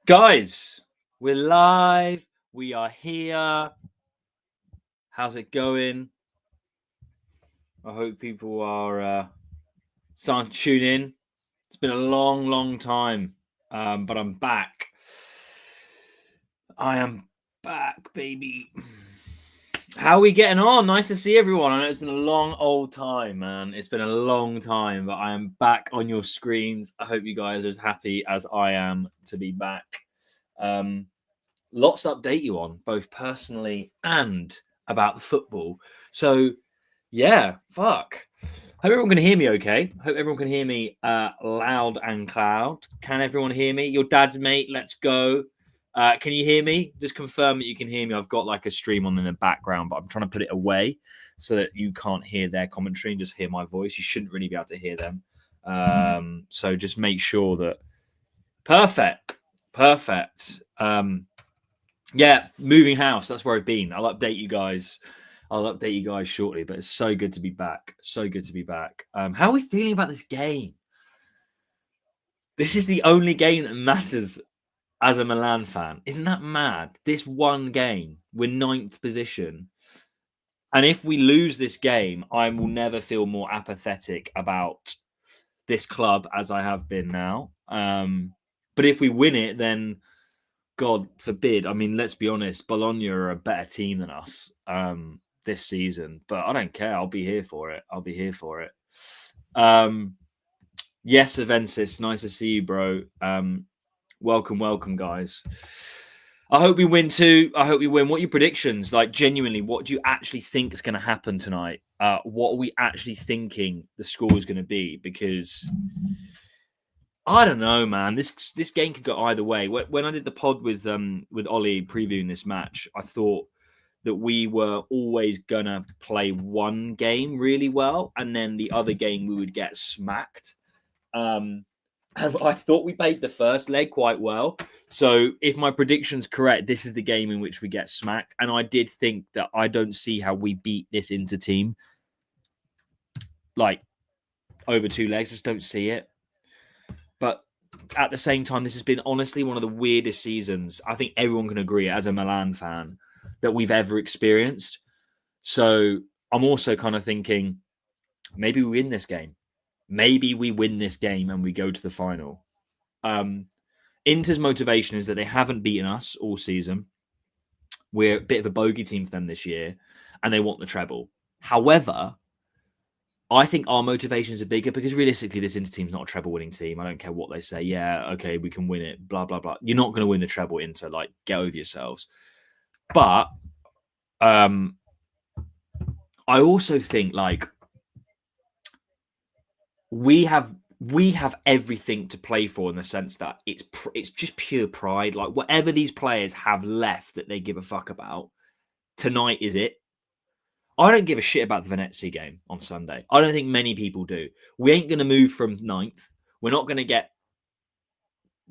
Guys, we're live. We are here. How's it going? I hope people are starting to tune in. It's been a long time, but I'm back. I am back, baby. How are we getting on? Nice to see everyone. I know it's been a long old time, man. It's been a long time, but I am back on your screens. I hope you guys are as happy as I am to be back. Lots to update you on, both personally and about the football. So, yeah, fuck. Hope everyone can hear me okay. Hope everyone can hear me loud and cloud. Can everyone hear me? Your dad's mate, let's go. Can you hear me? Just confirm that you can hear me. I've got like a stream on in the background, but I'm trying to put it away so that you can't hear their commentary and just hear my voice. You shouldn't really be able to hear them. So just make sure that... Perfect. Yeah, moving house. That's where I've been. I'll update you guys shortly, but it's so good to be back. How are we feeling about this game? This is the only game that matters as a Milan fan. Isn't that mad? This one game, we're 9th position. And if we lose this game, I will never feel more apathetic about this club as I have been now. But if we win it, then God forbid. I mean, let's be honest, Bologna are a better team than us this season. But I don't care. I'll be here for it. Yes, Avensis, nice to see you, bro. Welcome, guys. I hope we win too. I hope we win. What are your predictions? Like, genuinely, what do you actually think is going to happen tonight? What are we actually thinking the score is going to be? Because I don't know, man. This game could go either way. When I did the pod with Ollie previewing this match, I thought that we were always gonna play one game really well, and then the other game we would get smacked. And I thought we played the first leg quite well. So if my prediction's correct, this is the game in which we get smacked. And I did think that I don't see how we beat this Inter team like over 2 legs. Just don't see it. But at the same time, this has been honestly one of the weirdest seasons, I think everyone can agree, as a Milan fan, that we've ever experienced. So I'm also kind of thinking, maybe we win this game. Maybe we win this game and we go to the final. Inter's motivation is that they haven't beaten us all season. We're a bit of a bogey team for them this year, and they want the treble. However, I think our motivations are bigger because realistically, this Inter team's not a treble-winning team. I don't care what they say. Yeah, okay, we can win it, blah, blah, blah. You're not going to win the treble, Inter. Like, get over yourselves. But I also think, like, we have everything to play for in the sense that it's just pure pride. Like, whatever these players have left that they give a fuck about, tonight is it. I don't give a shit about the Venezia game on Sunday. I don't think many people do. We ain't going to move from 9th. We're not going to get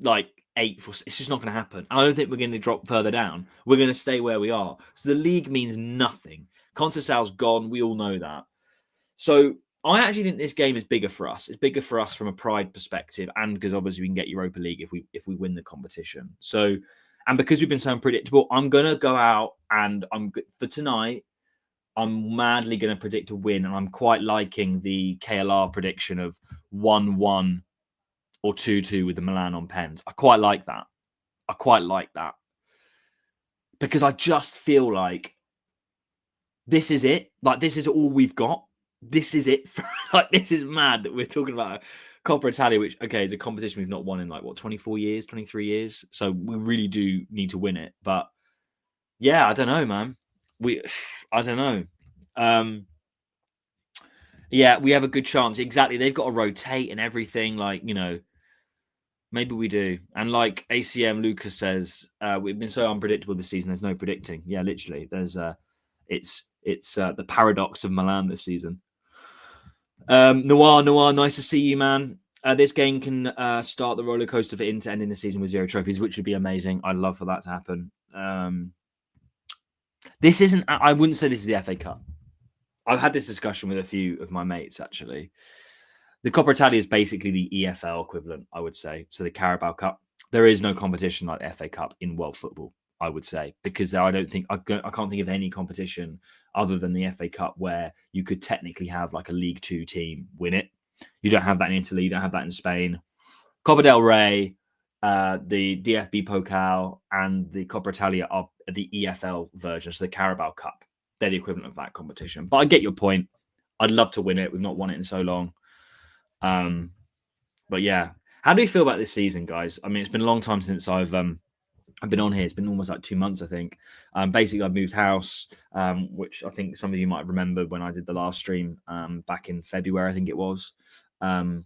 like 8th. It's just not going to happen. And I don't think we're going to drop further down. We're going to stay where we are. So the league means nothing. Conceição's gone. We all know that. So I actually think this game is bigger for us. It's bigger for us from a pride perspective, and because obviously we can get Europa League if we win the competition. So, and because we've been so unpredictable, I'm going to go out and for tonight, I'm madly going to predict a win, and I'm quite liking the KLR prediction of 1-1 or 2-2 with the Milan on pens. I quite like that. Because I just feel like this is it. Like, this is all we've got. This is it. Like, this is mad that we're talking about Coppa Italia, which, okay, is a competition we've not won in, like, what, 24 years, 23 years? So we really do need to win it. But, yeah, I don't know, man. I don't know. Yeah, we have a good chance. Exactly. They've got to rotate and everything. Like, you know, maybe we do. And like ACM Lucas says, we've been so unpredictable this season. There's no predicting. Yeah, literally. There's it's the paradox of Milan this season. Noir, nice to see you, man. This game can start the roller coaster for Inter ending the season with 0 trophies, which would be amazing. I'd love for that to happen. This isn't, I wouldn't say this is the FA Cup. I've had this discussion with a few of my mates, actually. The Coppa Italia is basically the EFL equivalent, I would say. So the Carabao Cup. there is no competition like the FA Cup in world football, I would say, because I can't think of any competition other than the FA Cup where you could technically have like a League Two team win it. You don't have that in Italy. You don't have that in Spain. Coppa del Rey, the DFB Pokal, and the Coppa Italia are the EFL version, so the Carabao Cup. They're the equivalent of that competition. But I get your point. I'd love to win it. We've not won it in so long. But yeah, how do you feel about this season, guys? I mean, it's been a long time since I've been on here. It's been almost like 2 months, I think. Basically, I've moved house, which I think some of you might remember when I did the last stream back in February, I think it was. Now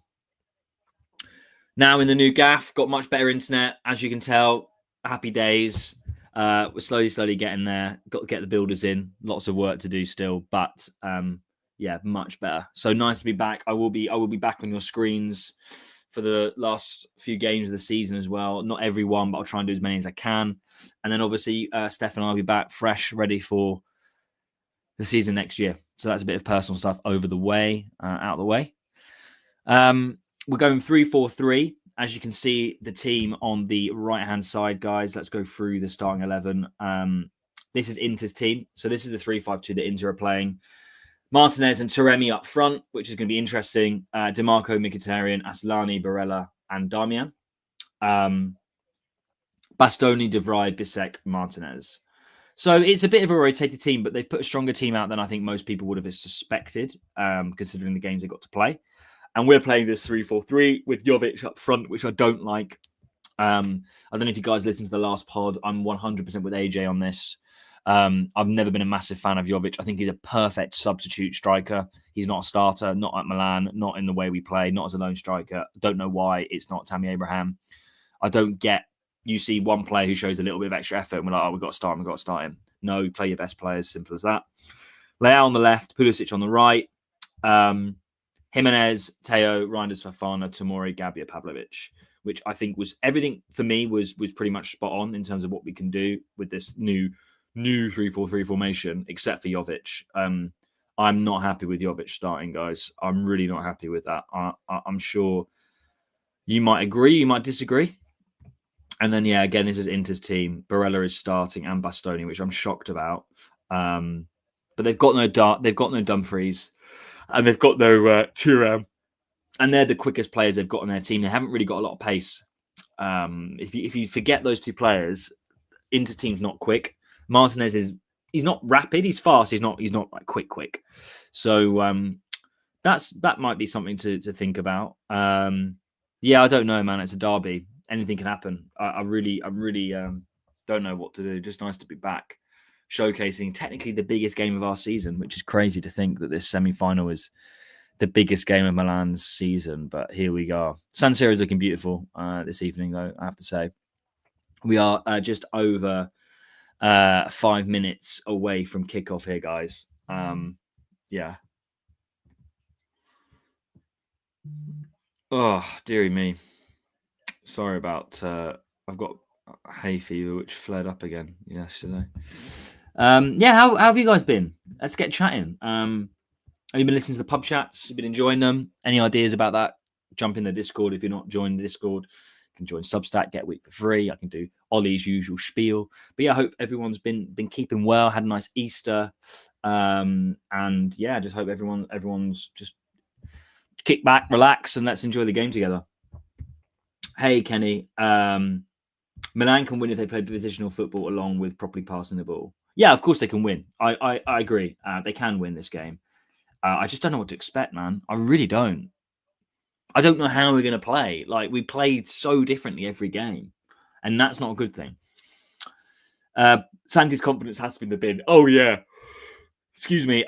in the new gaff, got much better internet, as you can tell. Happy days. We're slowly getting there. Got to get the builders in. Lots of work to do still, but yeah, much better. So nice to be back. I will be back on your screens for the last few games of the season as well. Not every one, but I'll try and do as many as I can. And then obviously, Steph and I will be back fresh, ready for the season next year. So that's a bit of personal stuff out of the way. We're going 3-4-3. As you can see, the team on the right-hand side, guys. Let's go through the starting 11. This is Inter's team. So this is the 3-5-2 that Inter are playing. Martinez and Taremi up front, which is going to be interesting. DiMarco, Mkhitaryan, Aslani, Barella, and Darmian. Bastoni, De Vrij, Bisek, Martinez. So it's a bit of a rotated team, but they've put a stronger team out than I think most people would have suspected, considering the games they got to play. And we're playing this 3-4-3 with Jovic up front, which I don't like. I don't know if you guys listened to the last pod. I'm 100% with AJ on this. I've never been a massive fan of Jovic. I think he's a perfect substitute striker. He's not a starter, not at Milan, not in the way we play, not as a lone striker. Don't know why it's not Tammy Abraham. I don't get, you see one player who shows a little bit of extra effort and we're like, oh, we've got to start him. No, play your best players, simple as that. Leao on the left, Pulisic on the right. Jimenez, Teo, Reinders, Fafana, Tomori, Gabia, Pavlovic, which I think was everything for me was pretty much spot on in terms of what we can do with this new 3-4-3 formation, except for Jovic. I'm not happy with Jovic starting, guys. I'm really not happy with that. I'm sure you might agree, you might disagree. And then, yeah, again, this is Inter's team. Barella is starting and Bastoni, which I'm shocked about. But they've got no Dumfries, and they've got no Thuram. And they're the quickest players they've got on their team. They haven't really got a lot of pace. If you forget those two players, Inter team's not quick. Martinez he's not rapid. He's fast. He's not like quick. So that might be something to think about. Yeah, I don't know, man. It's a derby. Anything can happen. I really don't know what to do. Just nice to be back, showcasing technically the biggest game of our season, which is crazy to think that this semi-final is the biggest game of Milan's season. But here we go. San Siro is looking beautiful this evening, though, I have to say. We are just over 5 minutes away from kickoff here, guys. Yeah. Oh, dearie me. Sorry about... I've got hay fever, which flared up again yesterday. Yeah, how have you guys been? Let's get chatting. Have you been listening to the pub chats? Have you been enjoying them? Any ideas about that? Jump in the Discord if you're not joining the Discord. You can join Substack, get a week for free. I can do Ollie's usual spiel. But yeah, I hope everyone's been keeping well, had a nice Easter. And yeah, I just hope everyone's just kick back, relax, and let's enjoy the game together. Hey, Kenny. Milan can win if they play positional football along with properly passing the ball. Yeah, of course they can win. I agree. They can win this game. I just don't know what to expect, man. I really don't. I don't know how we're going to play. Like, we played so differently every game, and that's not a good thing. Santi's confidence has to be in the bin. Oh, yeah. Excuse me.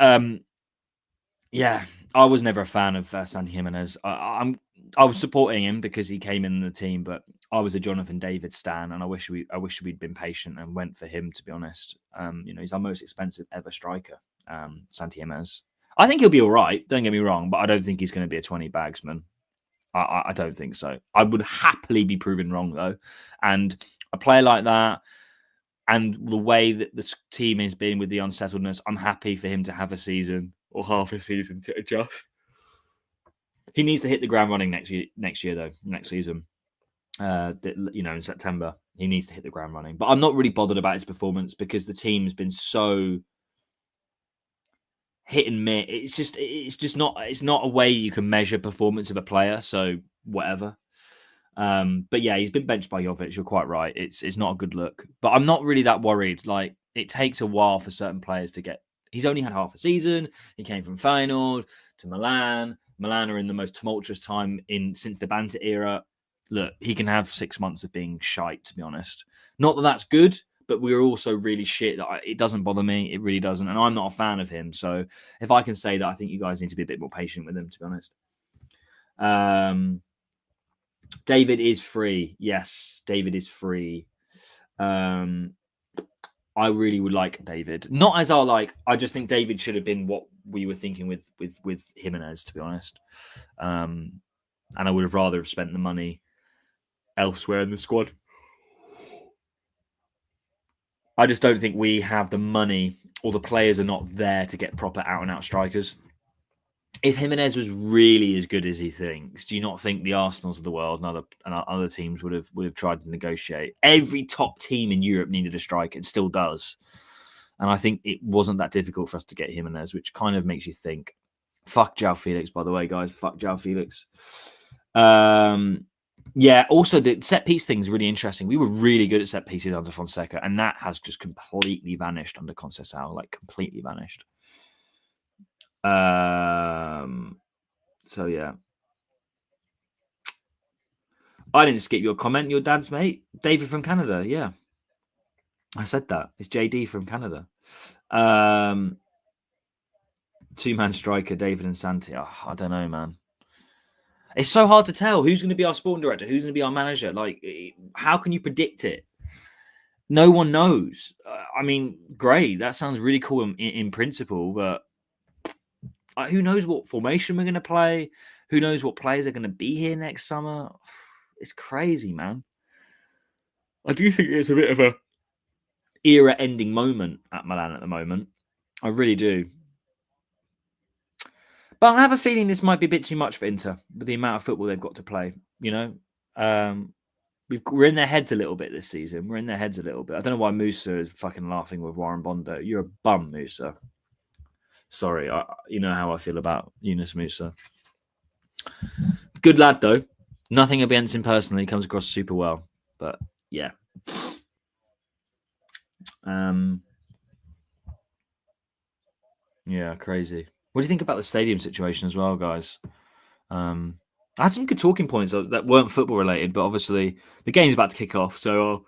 Yeah, I was never a fan of Santi Jimenez. I was supporting him because he came in the team, but I was a Jonathan David stan, and I wish we'd been patient and went for him, to be honest. He's our most expensive ever striker, Santi Jimenez. I think he'll be all right, don't get me wrong, but I don't think he's going to be a 20 bagsman. I don't think so. I would happily be proven wrong, though. And a player like that, and the way that this team has been with the unsettledness, I'm happy for him to have a season or half a season to adjust. He needs to hit the ground running next year, though, next season. in September. He needs to hit the ground running. But I'm not really bothered about his performance because the team's been so hit and miss. It's not a way you can measure performance of a player. So whatever. But yeah, he's been benched by Jovic. You're quite right. It's not a good look. But I'm not really that worried. Like, it takes a while for certain players to get. He's only had half a season. He came from Feyenoord to Milan. Milan are in the most tumultuous time since the Banter era. Look, he can have 6 months of being shite, to be honest. Not that that's good, but we're also really shit. It doesn't bother me. It really doesn't. And I'm not a fan of him. So if I can say that, I think you guys need to be a bit more patient with him, to be honest. David is free. Yes, David is free. I really would like David. Not as I just think David should have been what we were thinking with Jimenez, to be honest. And I would have rather have spent the money elsewhere in the squad. I just don't think we have the money, or the players are not there to get proper out and out strikers. If Jimenez was really as good as he thinks, do you not think the Arsenals of the world and other teams would have tried to negotiate? Every top team in Europe needed a striker, and still does. And I think it wasn't that difficult for us to get Jimenez, which kind of makes you think. Fuck João Felix, by the way, guys. Fuck João Felix. Yeah, also the set piece thing is really interesting. We were really good at set pieces under Fonseca, and that has just completely vanished under Conceição, like completely vanished. So yeah. I didn't skip your comment. Your dad's mate, David from Canada. Yeah, I said that. It's JD from Canada. 2-man striker, David and Santi. Oh, I don't know, man. It's so hard to tell who's going to be our sporting director, who's going to be our manager. Like, how can you predict it? No one knows. I mean, great. That sounds really cool in principle, but who knows what formation we're going to play? Who knows what players are going to be here next summer? It's crazy, man. I do think it's a bit of a era-ending moment at Milan at the moment. I really do. But I have a feeling this might be a bit too much for Inter with the amount of football they've got to play. You know, we're in their heads a little bit this season. We're in their heads a little bit. I don't know why Musa is fucking laughing with Warren Bondo. You're a bum, Musa. Sorry, you know how I feel about Yunus Musa. Good lad, though. Nothing against him personally. Comes across super well. But yeah. Yeah, crazy. What do you think about the stadium situation as well, guys? I had some good talking points that weren't football related, but obviously the game's about to kick off, so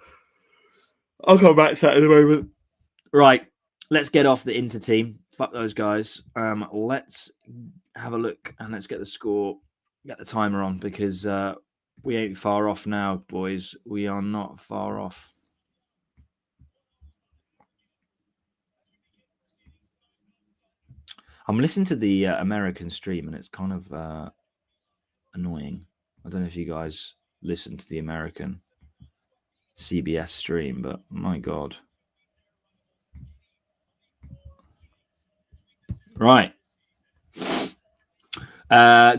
I'll come back to that in a moment. Right, let's get off the Inter team. Fuck those guys. Let's have a look and let's get the score, get the timer on, because we ain't far off now, boys. We are not far off. I'm listening to the American stream and it's kind of annoying. I don't know if you guys listen to the American CBS stream, but my God. Right.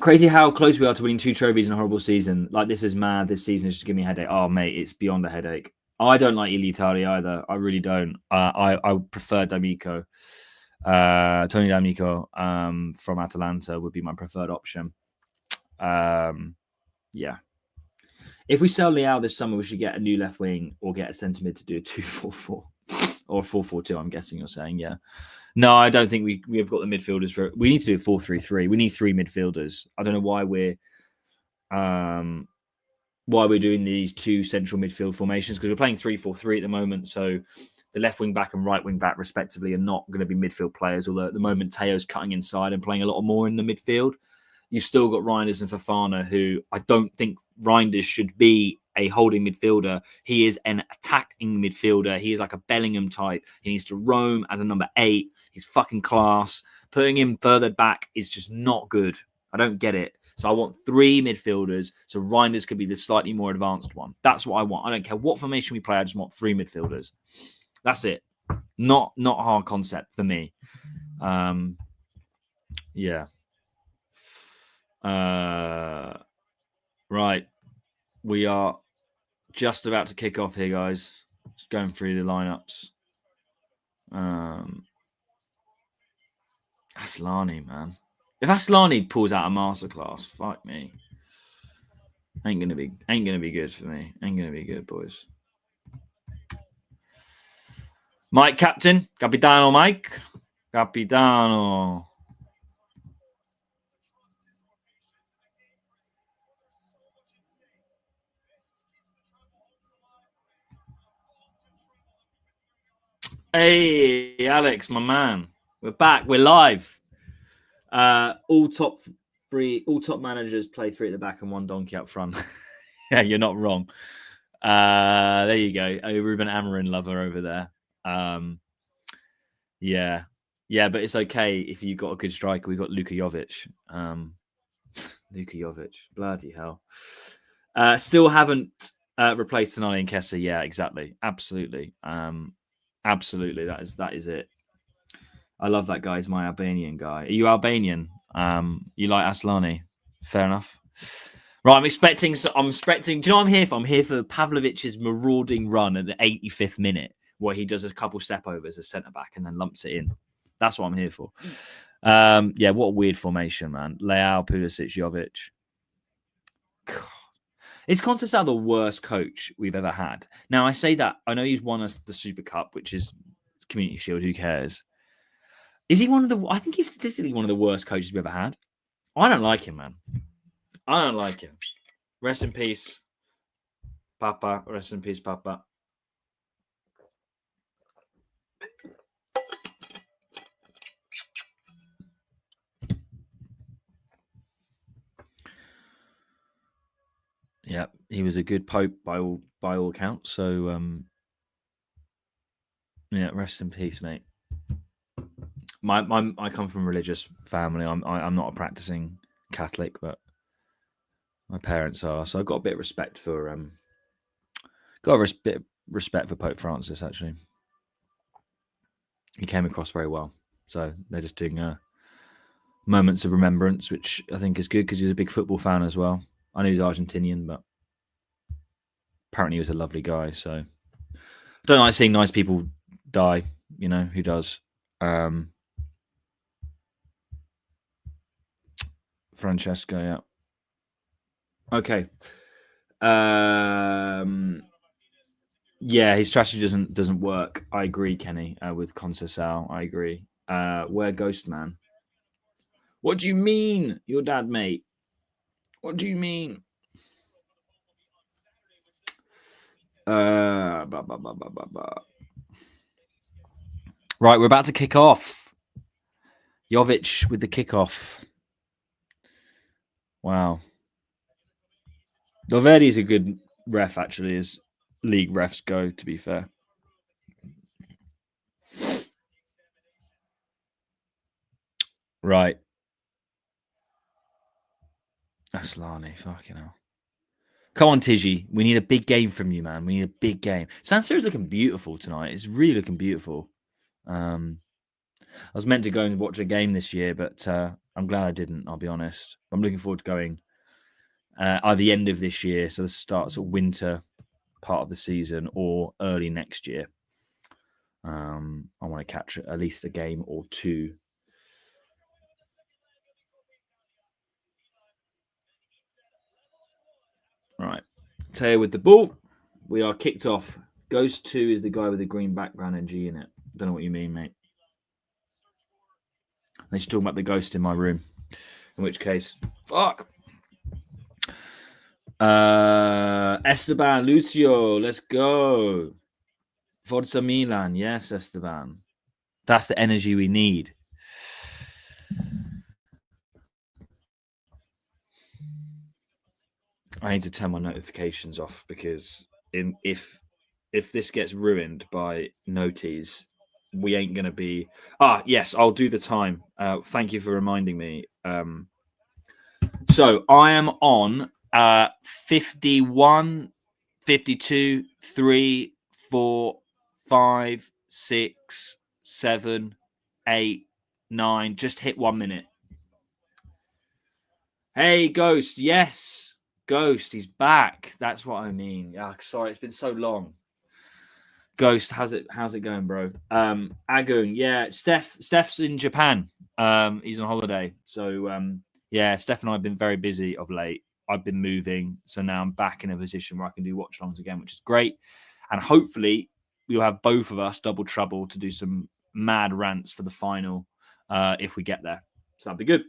Crazy how close we are to winning 2 trophies in a horrible season. Like, this is mad. This season is just giving me a headache. Oh, mate, it's beyond a headache. I don't like Italia either. I really don't. I prefer D'Amico. Tony D'Amico from Atalanta would be my preferred option. Yeah. If we sell Leao this summer, we should get a new left wing or get a centre mid to do a 2-4-4 or 4-4-2. I'm guessing you're saying, yeah. No, I don't think we've got the midfielders for. We need to do a 4-3-3. We need 3 midfielders. I don't know why we're doing these 2 central midfield formations, because we're playing 3-4-3 at the moment. So the left wing back and right wing back, respectively, are not going to be midfield players. Although at the moment Teo's cutting inside and playing a lot more in the midfield. You've still got Reinders and Fofana, who I don't think Reinders should be a holding midfielder. He is an attacking midfielder. He is like a Bellingham type. He needs to roam as a number 8. He's fucking class. Putting him further back is just not good. I don't get it. So I want 3 midfielders. So Reinders could be the slightly more advanced one. That's what I want. I don't care what formation we play. I just want 3 midfielders. That's it. Not a hard concept for me. Yeah. Right. We are just about to kick off here, guys. Just going through the lineups. Aslani, man. If Aslani pulls out a masterclass, fuck me. Ain't gonna be good for me. Ain't gonna be good, boys. Mike, captain, Capitano, Mike, Capitano. Hey, Alex, my man, we're back. We're live. All top managers play 3 at the back and 1 donkey up front. Yeah, you're not wrong. There you go. Ruben Amorim lover over there. Yeah, but it's okay if you got a good striker. We got Luka Jovic. Luka Jovic, bloody hell. Still haven't replaced Tonali and Kessa. Yeah, exactly. Absolutely. Absolutely. That is it. I love that guy. He's my Albanian guy. Are you Albanian? You like Aslani? Fair enough. Right, I'm expecting. Do you know what I'm here for? I'm here for Pavlovic's marauding run at the 85th minute, where he does a couple step overs as centre back and then lumps it in. That's what I'm here for. Yeah, what a weird formation, man. Leao, Pulisic, Jovic. God. Is Conceição the worst coach we've ever had? Now, I say that. I know he's won us the Super Cup, which is Community Shield. Who cares? Is he one of the... I think he's statistically one of the worst coaches we've ever had. I don't like him, man. I don't like him. Rest in peace, Papa. Rest in peace, Papa. Yeah, he was a good pope by all accounts. So, yeah, rest in peace, mate. I come from a religious family. I'm not a practicing Catholic, but my parents are. So I've got a bit of respect for bit of respect for Pope Francis. Actually, he came across very well. So they're just doing moments of remembrance, which I think is good because he's a big football fan as well. I know he's Argentinian, but apparently he was a lovely guy. So I don't like seeing nice people die. You know, who does? Francesco, yeah. Okay. Yeah, his strategy doesn't work. I agree, Kenny, with Conceição. I agree. Where Ghost Man? What do you mean, your dad, mate? What do you mean? Right, we're about to kick off. Jovic with the kickoff. Wow. Valverde's a good ref, actually, as league refs go, to be fair. Right. Aslani, fucking hell. Come on, Tiji. We need a big game from you, man. We need a big game. San Siro's looking beautiful tonight. It's really looking beautiful. I was meant to go and watch a game this year, but I'm glad I didn't, I'll be honest. I'm looking forward to going either the end of this year, so the start of winter part of the season, or early next year. I want to catch at least a game or two. Right. Teo with the ball. We are kicked off. Ghost 2 is the guy with the green background and G in it. Don't know what you mean, mate. They should talk about the ghost in my room. In which case, fuck. Esteban, Lucio, let's go. Forza Milan. Yes, Esteban. That's the energy we need. I need to turn my notifications off because if this gets ruined by noties, we ain't going to be... yes, I'll do the time. Thank you for reminding me. So I am on 51, 52, 3, 4, 5, 6, 7, 8, 9. Just hit 1 minute. Hey, Ghost. Yes. Ghost, he's back. That's what I mean. Sorry, it's been so long. Ghost, how's it going, bro? Agung, yeah. Steph's in Japan. He's on holiday. So yeah, Steph and I have been very busy of late. I've been moving, so now I'm back in a position where I can do watchalongs again, which is great. And hopefully we'll have both of us double trouble to do some mad rants for the final if we get there. So that'd be good.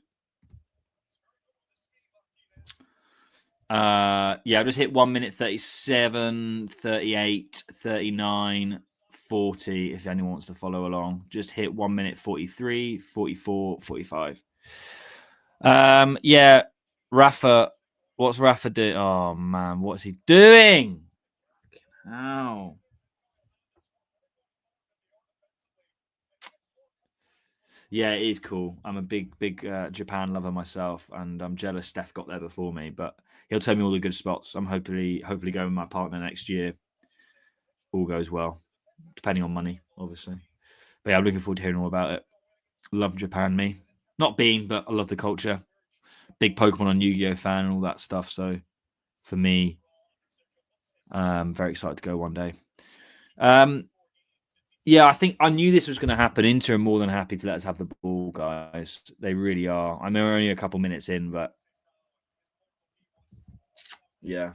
Yeah, I just hit 1 minute 37, 38, 39, 40. If anyone wants to follow along, just hit 1 minute 43, 44, 45. Yeah, Rafa, what's Rafa doing? Oh man, what's he doing? How? Yeah, it is cool. I'm a big Japan lover myself, and I'm jealous Steph got there before me. But he'll tell me all the good spots. I'm hopefully going with my partner next year. All goes well, depending on money, obviously. But yeah, I'm looking forward to hearing all about it. Love Japan, me. Not being, but I love the culture. Big Pokemon and Yu-Gi-Oh fan and all that stuff. So for me, very excited to go one day. Yeah, I think I knew this was going to happen. Inter are more than happy to let us have the ball, guys. They really are. I know we're only a couple minutes in, but yeah.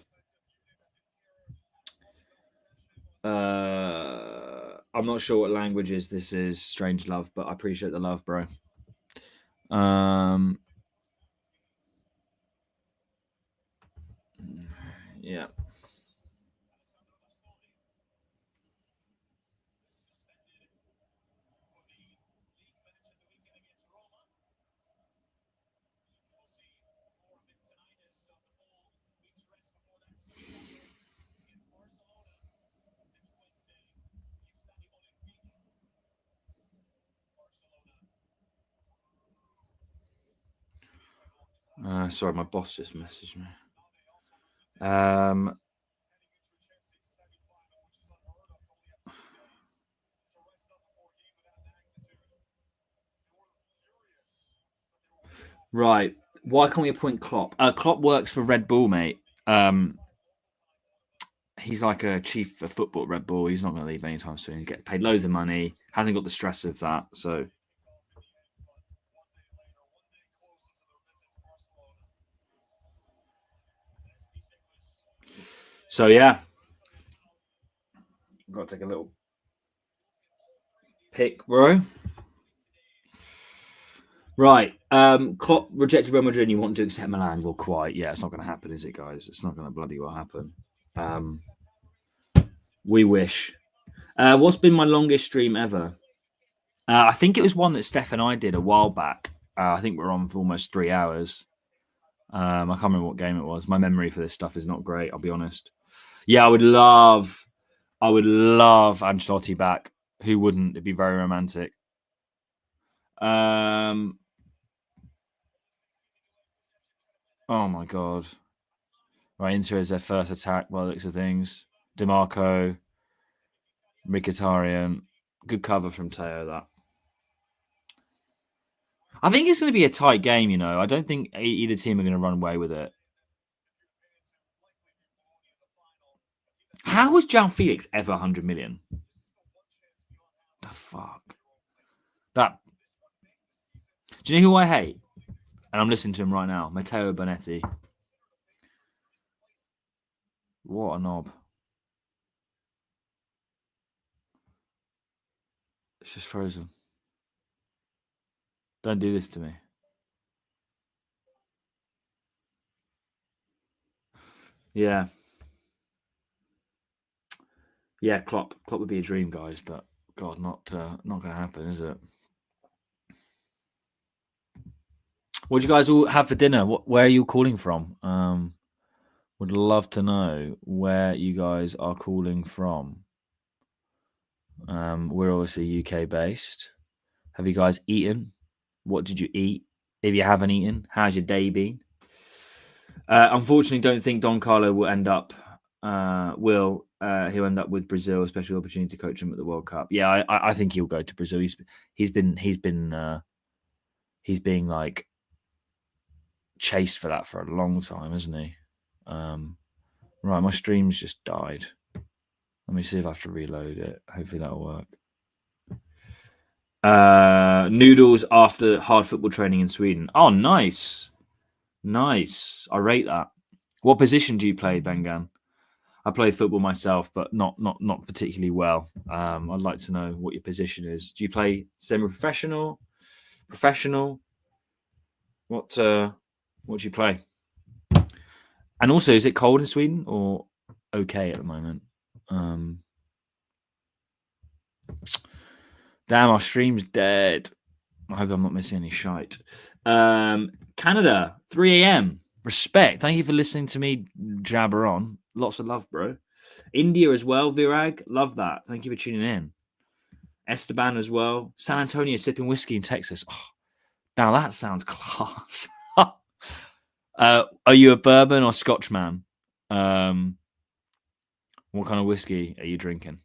I'm not sure what languages this is, Strange Love, but I appreciate the love, bro. Yeah. Sorry, my boss just messaged me. Right. Why can't we appoint Klopp? Klopp works for Red Bull, mate. He's like a chief of football at Red Bull. He's not going to leave anytime soon. He gets paid loads of money. Hasn't got the stress of that. So yeah. I've got to take a little pick, bro. Right. Klopp rejected Real Madrid and you want to accept Milan? Well, quite. Yeah, it's not going to happen, is it, guys? It's not going to bloody well happen. We wish. What's been my longest stream ever? I think it was one that Steph and I did a while back. I think we're on for almost 3 hours. I can't remember what game it was. My memory for this stuff is not great, I'll be honest. Yeah, I would love Ancelotti back. Who wouldn't? It'd be very romantic. Oh my god. Right, Inter is their first attack by the looks of things. DeMarco, Mkhitaryan. Good cover from Teo, that. I think it's going to be a tight game, you know. I don't think either team are going to run away with it. How was João Felix ever 100 million? The fuck? That. Do you know who I hate? And I'm listening to him right now. Matteo Bonetti. What a knob. It's just frozen. Don't do this to me. Yeah. Yeah, Klopp would be a dream, guys, but God, not going to happen, is it? What do you guys all have for dinner? Where are you calling from? Would love to know where you guys are calling from. We're obviously UK based. Have you guys eaten? What did you eat? If you haven't eaten, how's your day been? Unfortunately, don't think Don Carlo will end up. He'll end up with Brazil, a special opportunity to coach him at the World Cup. Yeah, I think he'll go to Brazil. He's being like chased for that for a long time, isn't he? Right, my stream's just died. Let me see if I have to reload it. Hopefully that'll work. Noodles after hard football training in Sweden. Oh, nice. Nice. I rate that. What position do you play, Bengan? I play football myself, but not particularly well. I'd like to know what your position is. Do you play semi-professional, professional? What do you play? And also, is it cold in Sweden or okay at the moment? Damn, our stream's dead. I hope I'm not missing any shite. Canada, 3 a.m. Respect. Thank you for listening to me jabber on. Lots of love, bro. India as well, Virag. Love that. Thank you for tuning in. Esteban as well. San Antonio sipping whiskey in Texas. Oh, now that sounds class. Are you a bourbon or Scotch man? What kind of whiskey are you drinking?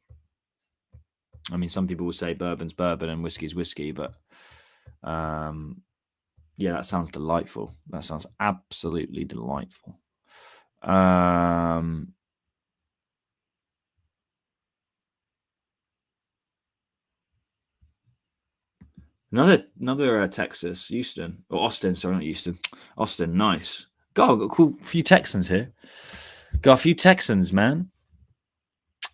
I mean, some people will say bourbon's bourbon and whiskey's whiskey, but yeah, that sounds delightful. That sounds absolutely delightful. Another Texas, Houston or Austin. Sorry, not Houston. Austin, nice. God, I've got a cool few Texans here. Got a few Texans, man.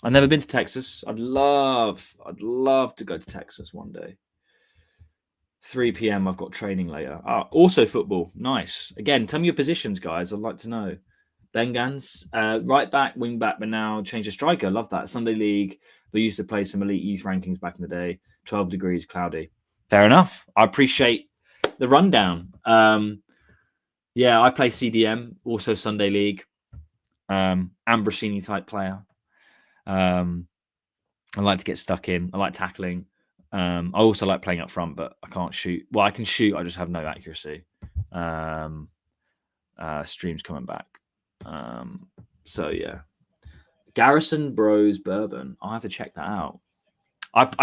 I've never been to Texas. I'd love to go to Texas one day. 3 p.m. I've got training later. Also football. Nice. Again, tell me your positions, guys. I'd like to know. Bengans, right back, wing back, but now change to striker. Love that. Sunday League. They used to play some elite youth rankings back in the day. 12 degrees, cloudy. Fair enough. I appreciate the rundown. Yeah, I play CDM, also Sunday League. Ambrosini type player. I like to get stuck in. I like tackling. I also like playing up front, but I can't shoot. Well, I can shoot. I just have no accuracy. Stream's coming back. So yeah, Garrison Bros Bourbon. I'll have to check that out.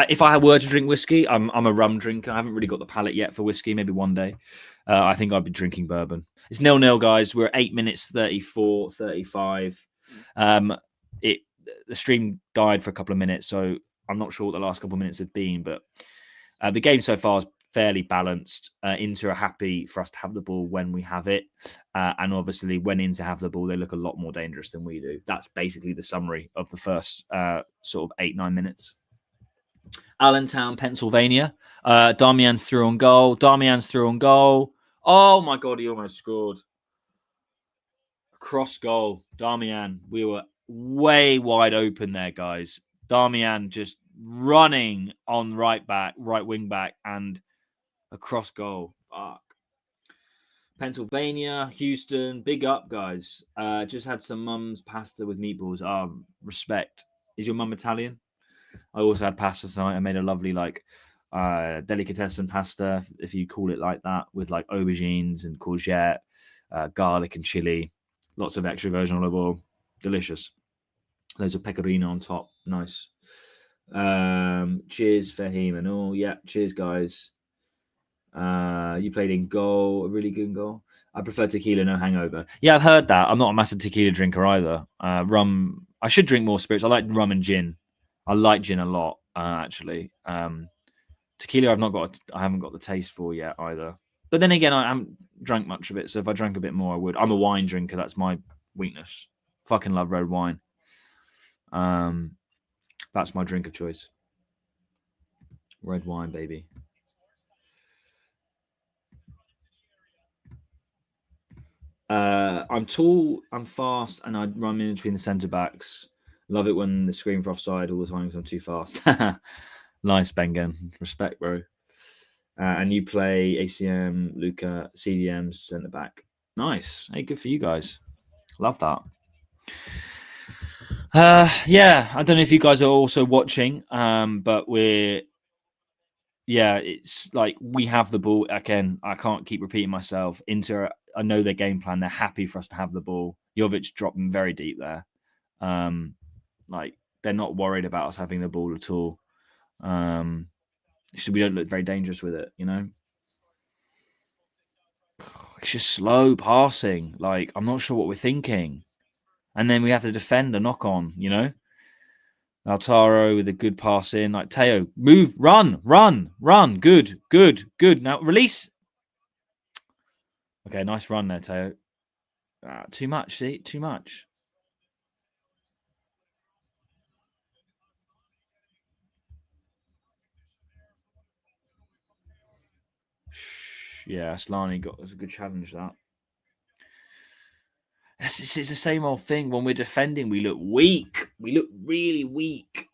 If I were to drink whiskey, I'm a rum drinker. I haven't really got the palate yet for whiskey. Maybe one day. I think I'd be drinking bourbon. It's 0-0, guys. We're at 8 minutes 34, 35. The stream died for a couple of minutes, so I'm not sure what the last couple of minutes have been, but the game so far is fairly balanced. Inter are happy for us to have the ball when we have it. And obviously, when Inter have the ball, they look a lot more dangerous than we do. That's basically the summary of the first sort of 8-9 minutes. Allentown, Pennsylvania. Damian's through on goal. Oh, my God, he almost scored. Cross goal. Damian. We were way wide open there, guys. Damian just running on right wing back, and a cross goal. Fuck. Pennsylvania, Houston, big up, guys. Just had some mum's pasta with meatballs. Respect. Is your mum Italian? I also had pasta tonight. I made a lovely delicatessen pasta, if you call it like that, with like aubergines and courgette, garlic and chili, lots of extra virgin olive oil. Delicious. Loads of pecorino on top. Nice. Cheers, Fahim and all. Yeah, cheers, guys. You played in goal, a really good goal. I prefer tequila, no hangover. Yeah, I've heard that. I'm not a massive tequila drinker either. Rum, I should drink more spirits. I like rum and gin. I like gin a lot, actually. Tequila, I haven't got the taste for yet either. But then again, I haven't drank much of it. So if I drank a bit more, I would. I'm a wine drinker. That's my weakness. Fucking love red wine. That's my drink of choice. Red wine, baby. I'm tall, I'm fast, and I run in between the centre backs. Love it when they scream for offside all the time because I'm too fast. Nice, Bengen. Respect, bro. And you play ACM, Luca, CDM, centre back. Nice. Hey, good for you guys. Love that. Yeah, I don't know if you guys are also watching, but it's like we have the ball. Again, I can't keep repeating myself. Inter, I know their game plan. They're happy for us to have the ball. Jovic dropped them very deep there. Like they're not worried about us having the ball at all. So we don't look very dangerous with it, you know. It's just slow passing. Like, I'm not sure what we're thinking. And then we have to defend a knock on, you know? Lautaro with a good pass in. Like, Teo, move, run. Good. Now, release. Okay, nice run there, Teo. Too much, see? Too much. Yeah, Aslani got a good challenge, that. It's the same old thing. When we're defending, we look weak. We look really weak.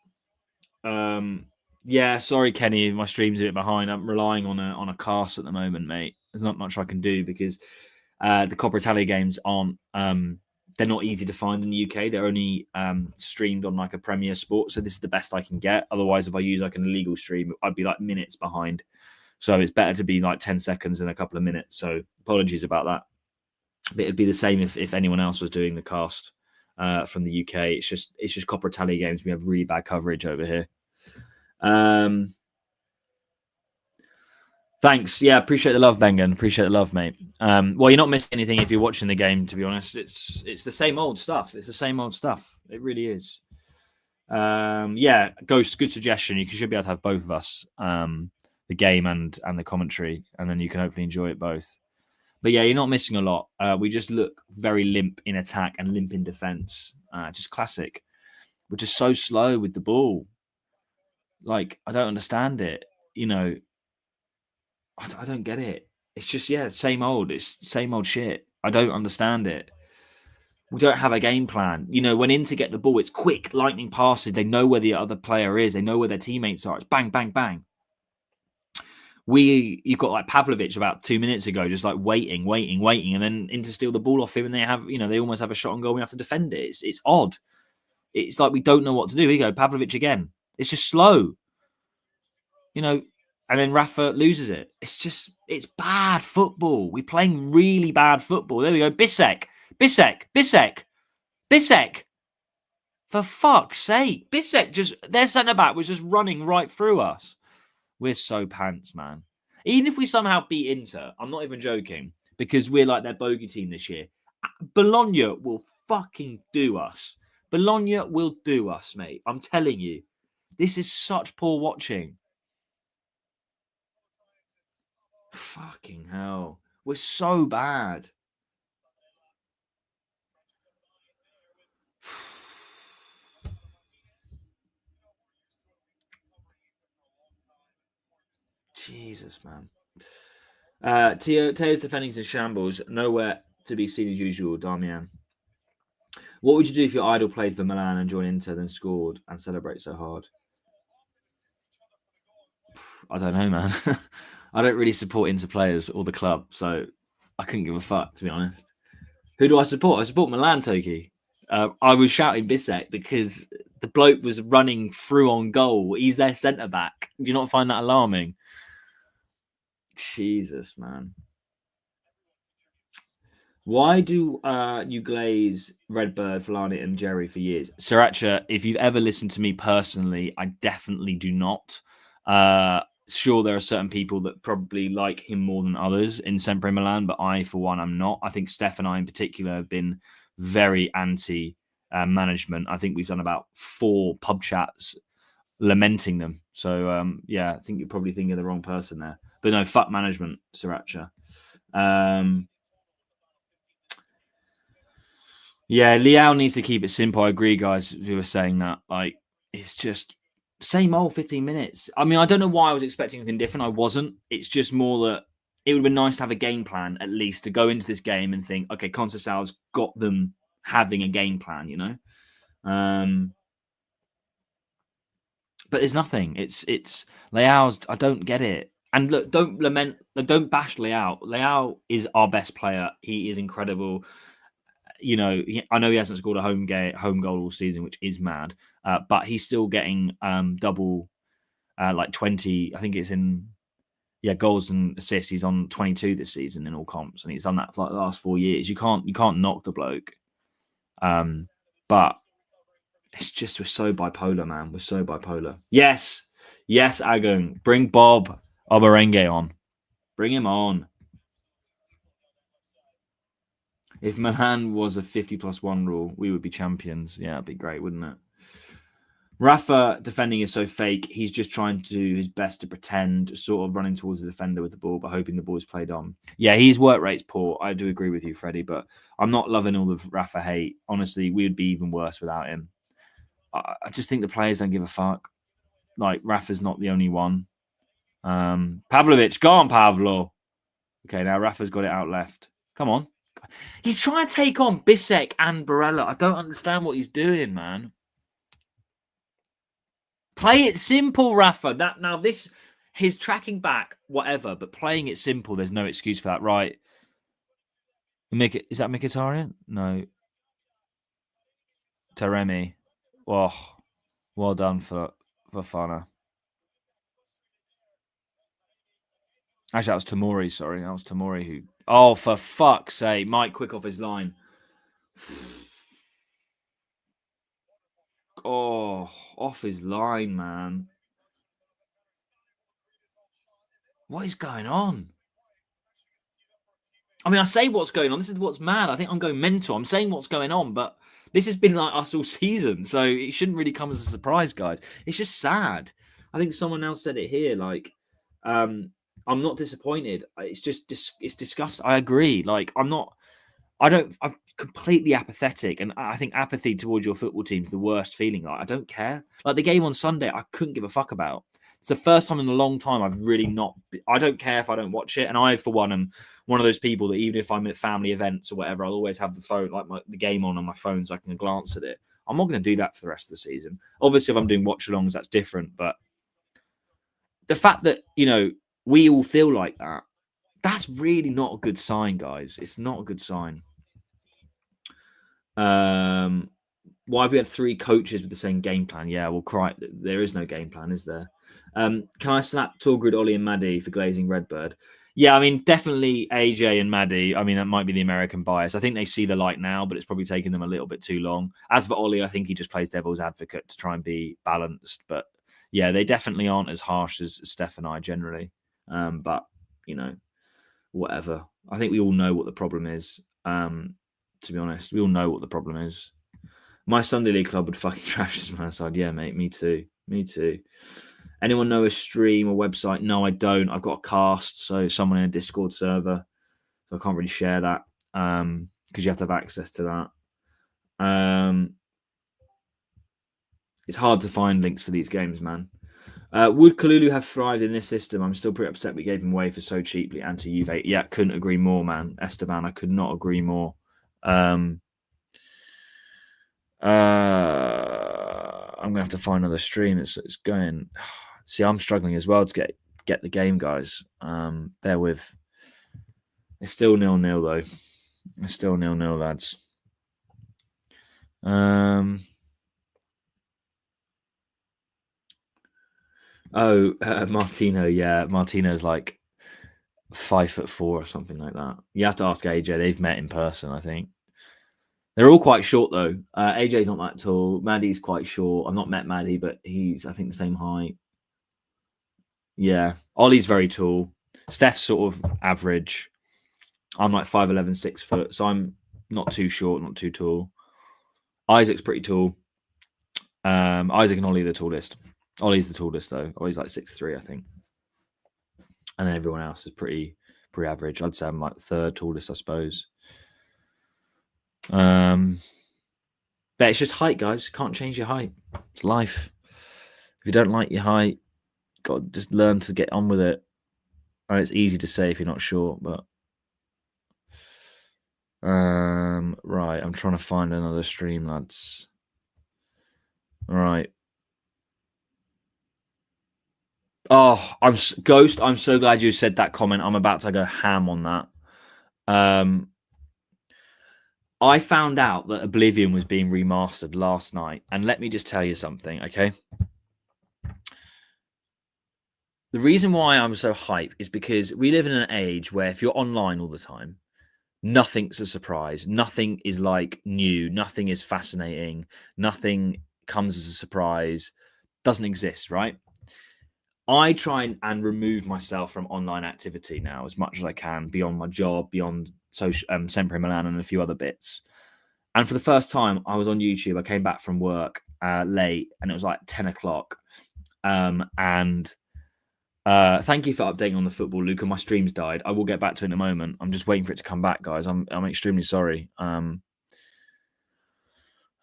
Yeah, sorry, Kenny. My stream's a bit behind. I'm relying on a cast at the moment, mate. There's not much I can do because the Coppa Italia games aren't. They're not easy to find in the UK. They're only streamed on like a Premier Sport, so this is the best I can get. Otherwise, if I use like an illegal stream, I'd be like minutes behind. So it's better to be like 10 seconds in a couple of minutes. So apologies about that. But it'd be the same if anyone else was doing the cast from the UK. It's just Coppa Italia games. We have really bad coverage over here. Thanks. Yeah, appreciate the love, Bengen. Appreciate the love, mate. Well, you're not missing anything if you're watching the game, to be honest. It's the same old stuff. It's the same old stuff. It really is. Yeah, Ghost, good suggestion. You should be able to have both of us, the game and the commentary, and then you can hopefully enjoy it both. But yeah, you're not missing a lot. We just look very limp in attack and limp in defense. Just classic. We're just so slow with the ball. Like, I don't understand it. You know, I don't get it. It's just, yeah, same old. It's same old shit. I don't understand it. We don't have a game plan. You know, when Inter get the ball, it's quick, lightning passes. They know where the other player is. They know where their teammates are. It's bang, bang, bang. You've got like Pavlovic about 2 minutes ago, just like waiting, and then Inter steal the ball off him, and they almost have a shot on goal. We have to defend it. It's odd. It's like we don't know what to do. Here you go, Pavlovic again. It's just slow. You know, and then Rafa loses it. It's bad football. We're playing really bad football. There we go. Bisek. For fuck's sake. Bisek their centre-back was just running right through us. We're so pants, man. Even if we somehow beat Inter, I'm not even joking, because we're like their bogey team this year. Bologna will fucking do us. Bologna will do us, mate. I'm telling you. This is such poor watching. Fucking hell. We're so bad. Jesus, man. Teo's defending's in shambles. Nowhere to be seen as usual, Damian. What would you do if your idol played for Milan and joined Inter, then scored and celebrate so hard? I don't know, man. I don't really support Inter players or the club, so I couldn't give a fuck, to be honest. Who do I support? I support Milan, Toki. I was shouting Bisek because the bloke was running through on goal. He's their centre back. Do you not find that alarming? Jesus, man. Why do you glaze Redbird, Fulani, and Jerry for years? Sriracha, if you've ever listened to me personally, I definitely do not. Sure, there are certain people that probably like him more than others in Sempre Milan, but I, for one, am not. I think Steph and I, in particular, have been very anti-management. I think we've done about 4 pub chats lamenting them. So, yeah, I think you're probably thinking of the wrong person there. But no, fuck management, Sriracha. Yeah, Liao needs to keep it simple. I agree, guys, who were saying that. Like, it's just same old 15 minutes. I mean, I don't know why I was expecting anything different. I wasn't. It's just more that it would have been nice to have a game plan, at least, to go into this game and think, okay, Conceição's got them having a game plan, you know? But there's nothing. It's Leao's. I don't get it. And look, don't bash Leao. Leao is our best player. He is incredible. You know, I know he hasn't scored a home goal all season, which is mad. But he's still getting double, like 20. I think it's in goals and assists. He's on 22 this season in all comps, and he's done that for like the last 4 years. You can't knock the bloke. But it's just we're so bipolar, man. We're so bipolar. Yes, Agung. Bring Bob Oberenge on. Bring him on. If Milan was a 50+1 rule, we would be champions. Yeah, it'd be great, wouldn't it? Rafa defending is so fake. He's just trying to do his best to pretend, sort of running towards the defender with the ball, but hoping the ball is played on. Yeah, his work rate's poor. I do agree with you, Freddie, but I'm not loving all the Rafa hate. Honestly, we would be even worse without him. I just think the players don't give a fuck. Like, Rafa's not the only one. Pavlovic, go on, Pavlo. Okay, now Rafa's got it out left. Come on. He's trying to take on Bissek and Barella. I don't understand what he's doing, man. Play it simple, Rafa. His tracking back, whatever, but playing it simple, there's no excuse for that, right? Is that Mkhitaryan? No. Taremi. Oh, well done for Fana. Actually, that was Tamori, sorry. That was Tamori who... Oh, for fuck's sake. Mike, quick off his line. Oh, off his line, man. What is going on? I mean, I say what's going on. This is what's mad. I think I'm going mental. I'm saying what's going on, but this has been like us all season, so it shouldn't really come as a surprise, guys. It's just sad. I think someone else said it here. Like, I'm not disappointed. It's just it's disgusting. I agree. Like, I'm completely apathetic, and I think apathy towards your football team is the worst feeling. Like, I don't care. Like the game on Sunday, I couldn't give a fuck about. It's the first time in a long time I've really not. I don't care if I don't watch it, and I, for one, am one of those people that even if I'm at family events or whatever, I'll always have the phone, like the game on my phone, so I can glance at it. I'm not going to do that for the rest of the season. Obviously, if I'm doing watch-alongs, that's different. But the fact that we all feel like that, that's really not a good sign, guys. It's not a good sign. Why have we had 3 coaches with the same game plan? Yeah, well, there is no game plan, is there? Can I slap Torgrid, Ollie, and Maddie for glazing Redbird? Yeah, I mean, definitely AJ and Maddie. I mean, that might be the American bias. I think they see the light now, but it's probably taken them a little bit too long. As for Ollie, I think he just plays devil's advocate to try and be balanced. But yeah, they definitely aren't as harsh as Steph and I generally. But, whatever. I think we all know what the problem is. To be honest, we all know what the problem is. My Sunday League club would fucking trash this man side. Yeah, mate, me too. Me too. Anyone know a stream or website? No, I don't. I've got a cast, so someone in a Discord server. So I can't really share that because you have to have access to that. It's hard to find links for these games, man. Would Kalulu have thrived in this system? I'm still pretty upset we gave him away for so cheaply and to Juve. Yeah, couldn't agree more, man. Esteban, I could not agree more. I'm going to have to find another stream. It's going. See, I'm struggling as well to get the game, guys. Bear with. It's still 0-0 though. It's still 0-0, lads. Martino. Yeah, Martino's like 5'4" or something like that. You have to ask AJ. They've met in person, I think. They're all quite short though. AJ's not that tall. Maddie's quite short. I've not met Maddie, but he's, I think, the same height. Yeah. Ollie's very tall. Steph's sort of average. I'm like 5'11", 6 foot, so I'm not too short, not too tall. Isaac's pretty tall. Isaac and Ollie are the tallest. Ollie's the tallest though. Ollie's like 6'3", I think. And then everyone else is pretty average. I'd say I'm like third tallest, I suppose. But it's just height, guys. Can't change your height. It's life. If you don't like your height, got to just learn to get on with it. And it's easy to say if you're not sure, but right. I'm trying to find another stream, lads. All right. Oh, Ghost. I'm so glad you said that comment. I'm about to go ham on that. I found out that Oblivion was being remastered last night, and let me just tell you something, okay? The reason why I'm so hyped is because we live in an age where if you're online all the time, nothing's a surprise. Nothing is like new. Nothing is fascinating. Nothing comes as a surprise. Doesn't exist, right? I try and remove myself from online activity now as much as I can, beyond my job, beyond Sempre Milan and a few other bits. And for the first time, I was on YouTube. I came back from work late, and it was like 10 o'clock. And thank you for updating on the football, Luca. My stream's died. I will get back to it in a moment. I'm just waiting for it to come back, guys. I'm extremely sorry. And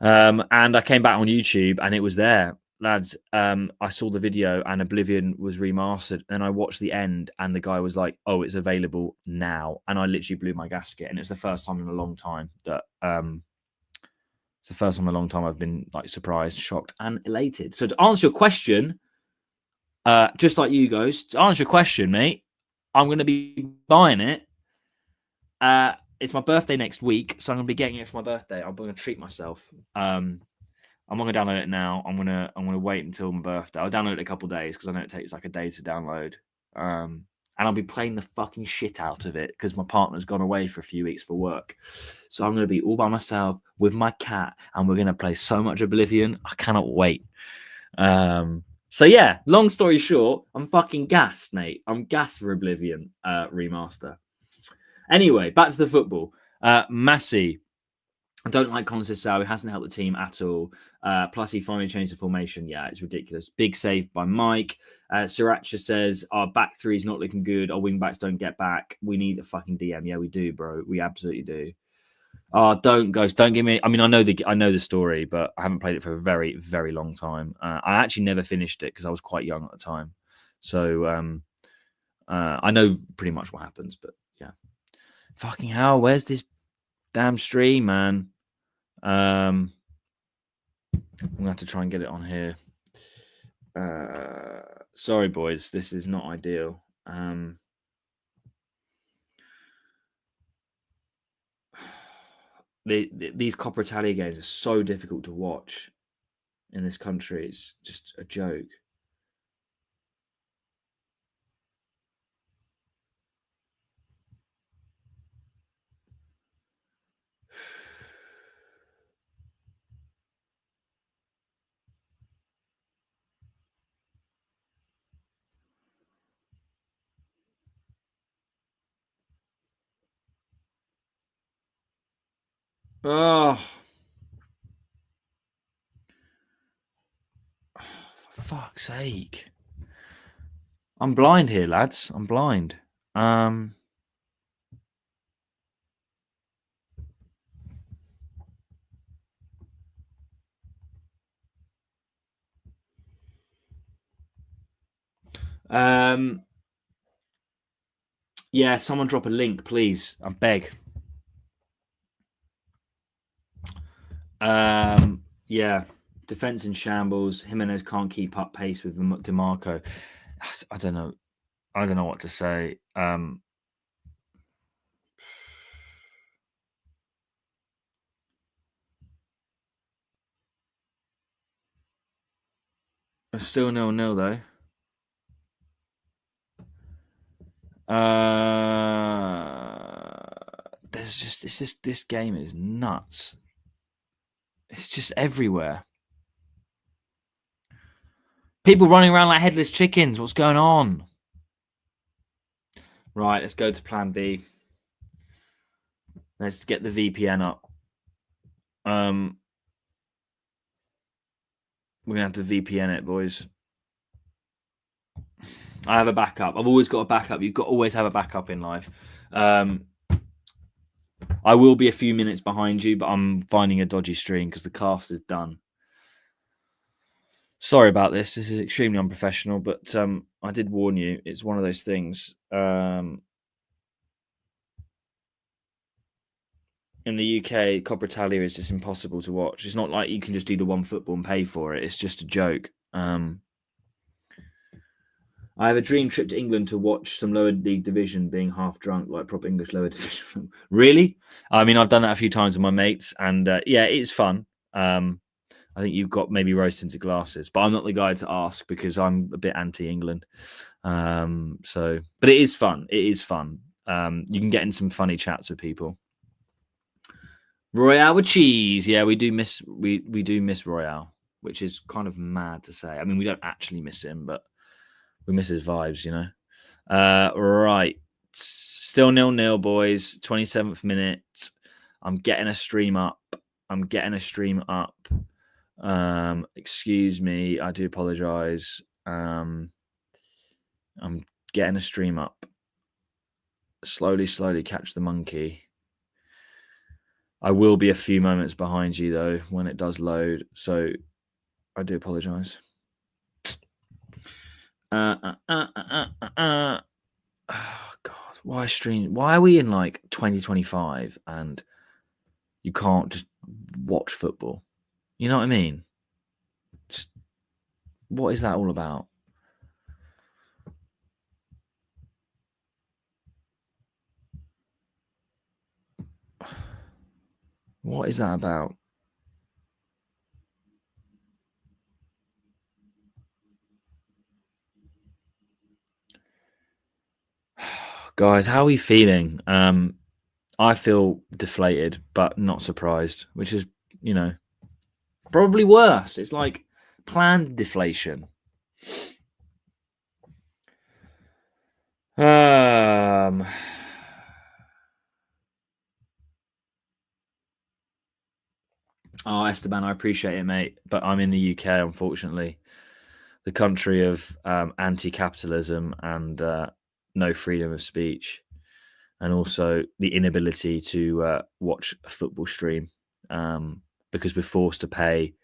I came back on YouTube, and it was there, lads. I saw the video, and Oblivion was remastered. And I watched the end, and the guy was like, "Oh, it's available now," and I literally blew my gasket. And it's the first time in a long time that it's the first time in a long time I've been like surprised, shocked, and elated. So to answer your question, just like you guys, to answer your question, mate, I'm going to be buying it. It's my birthday next week, so I'm going to be getting it for my birthday. I'm going to treat myself. I'm not going to download it now. I'm going to wait until my birthday. I'll download it in a couple of days because I know it takes like a day to download. And I'll be playing the fucking shit out of it because my partner's gone away for a few weeks for work. So I'm going to be all by myself with my cat, and we're going to play so much Oblivion. I cannot wait. So yeah, long story short, I'm fucking gassed, mate. I'm gassed for Oblivion remaster. Anyway, back to the football. Massey. I don't like Conceição. He hasn't helped the team at all. Plus, he finally changed the formation. Yeah, it's ridiculous. Big save by Mike. Sriracha says, our back three is not looking good. Our wing backs don't get back. We need a fucking DM. Yeah, we do, bro. We absolutely do. Oh, don't give me. I mean, I know the story, but I haven't played it for a very, very long time. I actually never finished it because I was quite young at the time. So I know pretty much what happens. But yeah, fucking hell, where's this damn stream, man? I'm gonna have to try and get it on here. Sorry, boys, this is not ideal. These Coppa Italia games are so difficult to watch in this country. It's just a joke. Oh, for fuck's sake. I'm blind here, lads. I'm blind. Yeah, someone drop a link, please. I beg. Yeah, defense in shambles. Jimenez can't keep up pace with DeMarco. I don't know. I don't know what to say. It's still 0-0 though. This game is nuts. It's just everywhere. People running around like headless chickens. What's going on? Right, let's go to plan B. Let's get the VPN up. We're gonna have to VPN it, boys. I have a backup. I've always got a backup. You've got to always have a backup in life. I will be a few minutes behind you, but I'm finding a dodgy stream because the cast is done. Sorry about this. This is extremely unprofessional, but I did warn you. It's one of those things. In the UK, Coppa Italia is just impossible to watch. It's not like you can just do the one football and pay for it. It's just a joke. I have a dream trip to England to watch some lower league division being half drunk, like proper English lower division. Really? I mean, I've done that a few times with my mates, and yeah, it's fun. I think you've got maybe rose tinted glasses, but I'm not the guy to ask because I'm a bit anti-England. But it is fun. It is fun. You can get in some funny chats with people. Royale with cheese. Yeah, we do miss Royale, which is kind of mad to say. I mean, we don't actually miss him, but we miss his vibes, you know. Right. Still 0-0, boys. 27th minute. I'm getting a stream up. Excuse me. I do apologize. I'm getting a stream up. Slowly catch the monkey. I will be a few moments behind you, though, when it does load. So I do apologize. Oh, God. Why stream? Why are we in like 2025 and you can't just watch football? You know what I mean? Just, what is that all about? What is that about? Guys, how are we feeling? I feel deflated, but not surprised, which is, probably worse. It's like planned deflation. Oh, Esteban, I appreciate it, mate, but I'm in the UK, unfortunately. The country of anti-capitalism and no freedom of speech, and also the inability to watch a football stream because we're forced to pay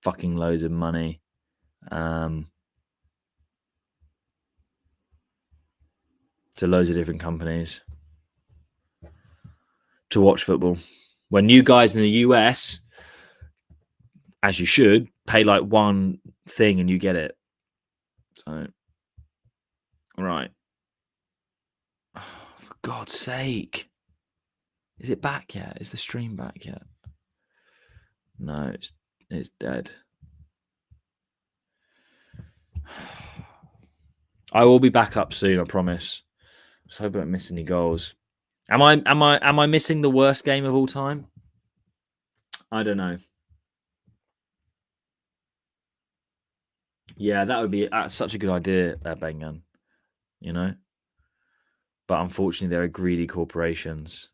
fucking loads of money to loads of different companies to watch football. When you guys in the US, as you should, pay like one thing and you get it. So, right. Oh, for God's sake. Is it back yet? Is the stream back yet? No, it's dead. I will be back up soon, I promise. Just hope I don't miss any goals. Am I missing the worst game of all time? I don't know. Yeah, that would be such a good idea, Bengan. But unfortunately, there are greedy corporations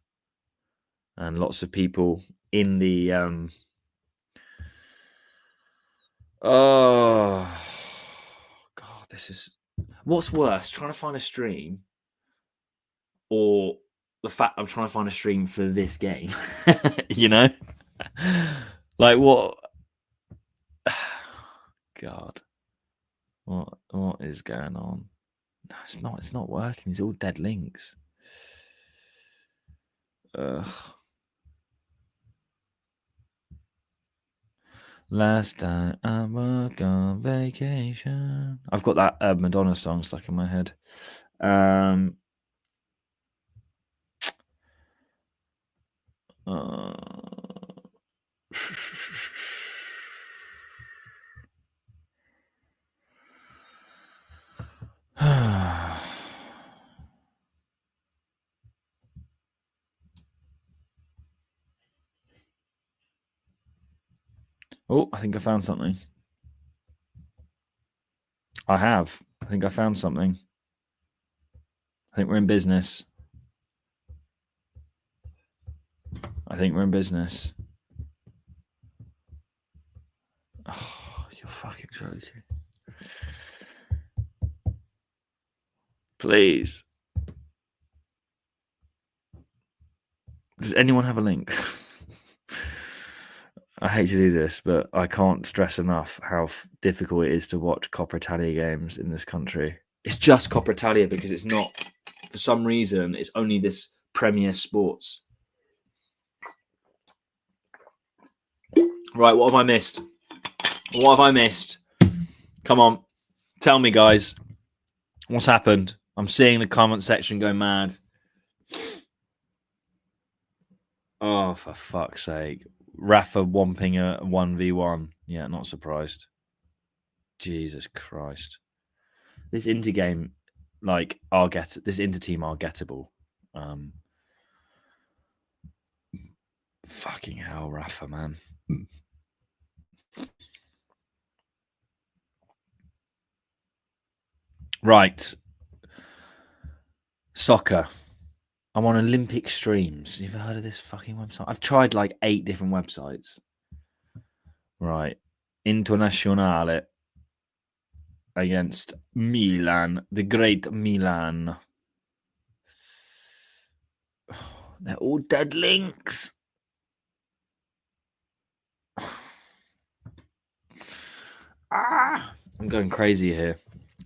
and lots of people in the oh God, this is what's worse, trying to find a stream or the fact I'm trying to find a stream for this game. Like what? God, what is going on? No, it's not working. It's all dead links. Last time I work on vacation. I've got that Madonna song stuck in my head. Oh, I think I found something. I have. I think I found something. I think we're in business. Oh, you're fucking joking. Please. Does anyone have a link? I hate to do this, but I can't stress enough how difficult it is to watch Coppa Italia games in this country. It's just Coppa Italia because it's not, for some reason, it's only this Premier Sports. Right, what have I missed? Come on, tell me, guys. What's happened? I'm seeing the comment section go mad. Oh, for fuck's sake. Rafa womping a 1v1. Yeah, not surprised. Jesus Christ. This Inter game, this Inter team are gettable. Fucking hell, Rafa, man. Right. Soccer. I'm on Olympic Streams. You ever heard of this fucking website? I've tried like 8 different websites. Right. Internazionale against Milan, the great Milan. They're all dead links. I'm going crazy here.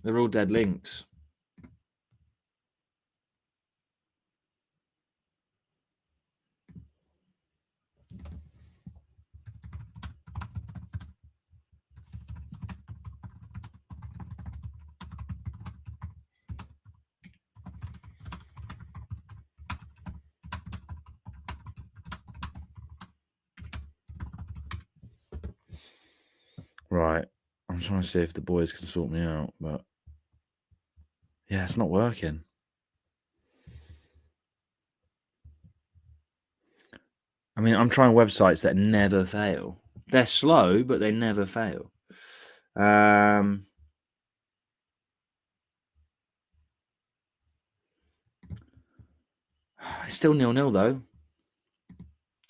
They're all dead links. Right. I'm trying to see if the boys can sort me out, but yeah, it's not working. I mean, I'm trying websites that never fail. They're slow, but they never fail. It's still 0-0 though.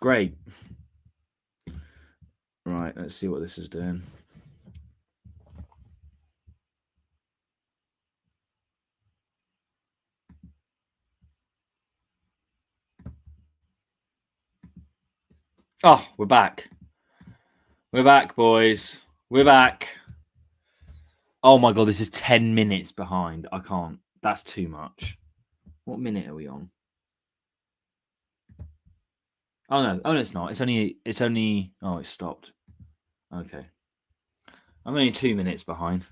Great. Right, let's see what this is doing. Oh, we're back. We're back, boys. We're back. Oh my god, this is 10 minutes behind. I can't. That's too much. What minute are we on? Oh no. Oh no, it's not. It's only oh, it stopped. Okay. I'm only 2 minutes behind.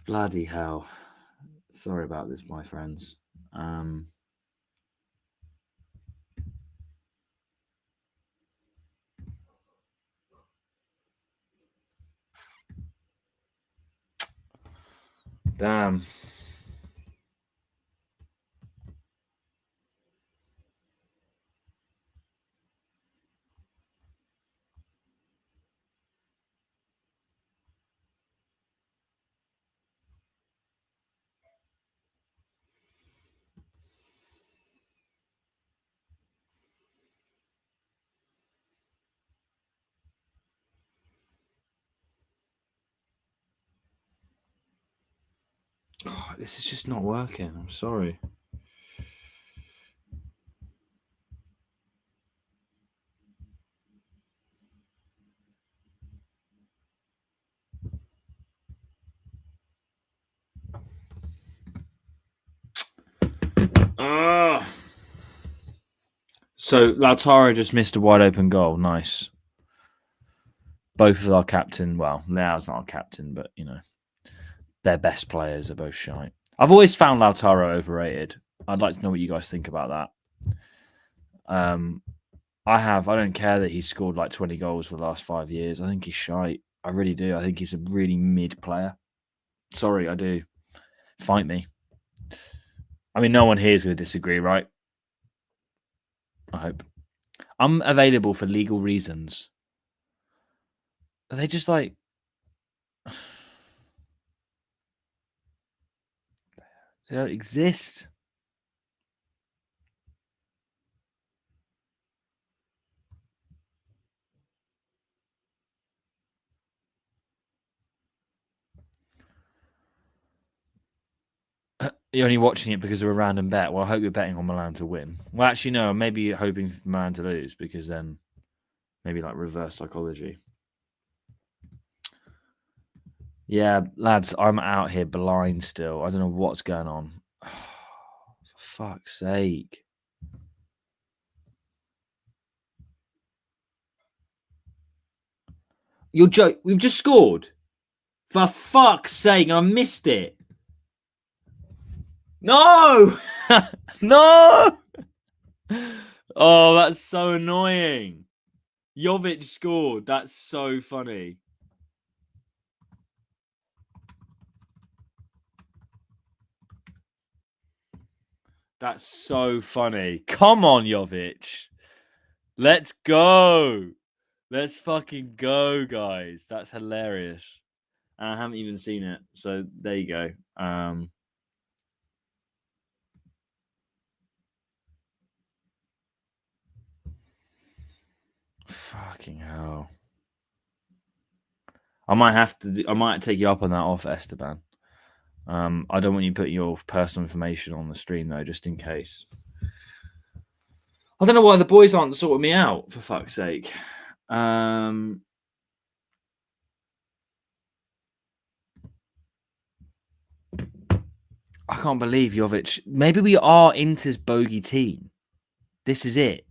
Bloody hell. Sorry about this, my friends. Damn. Oh, this is just not working. I'm sorry. So Lautaro just missed a wide open goal. Nice. Both of our captain, well, Leao's not our captain, but you know, their best players are both shite. I've always found Lautaro overrated. I'd like to know what you guys think about that. I don't care that he's scored like 20 goals for the last 5 years. I think he's shite. I really do. I think he's a really mid player. Sorry, I do. Fight me. I mean, no one here is going to disagree, right? I hope. I'm available for legal reasons. Are they just like... They don't exist. You're only watching it because of a random bet. Well, I hope you're betting on Milan to win. Well, actually, no. Maybe you're hoping for Milan to lose because then maybe like reverse psychology. Yeah, lads, I'm out here blind still. I don't know what's going on. For fuck's sake. You're joking. We've just scored. For fuck's sake, I missed it. No! No! Oh, that's so annoying. Jovic scored. That's so funny. That's so funny. Come on, Jovic. Let's go. Let's fucking go, guys. That's hilarious. And I haven't even seen it. So there you go. Fucking hell. I might take you up on that off, Esteban. I don't want you putting your personal information on the stream though, just in case. I don't know why the boys aren't sorting me out, for fuck's sake. I can't believe Jovic. Maybe we are Inter's bogey team. This is it.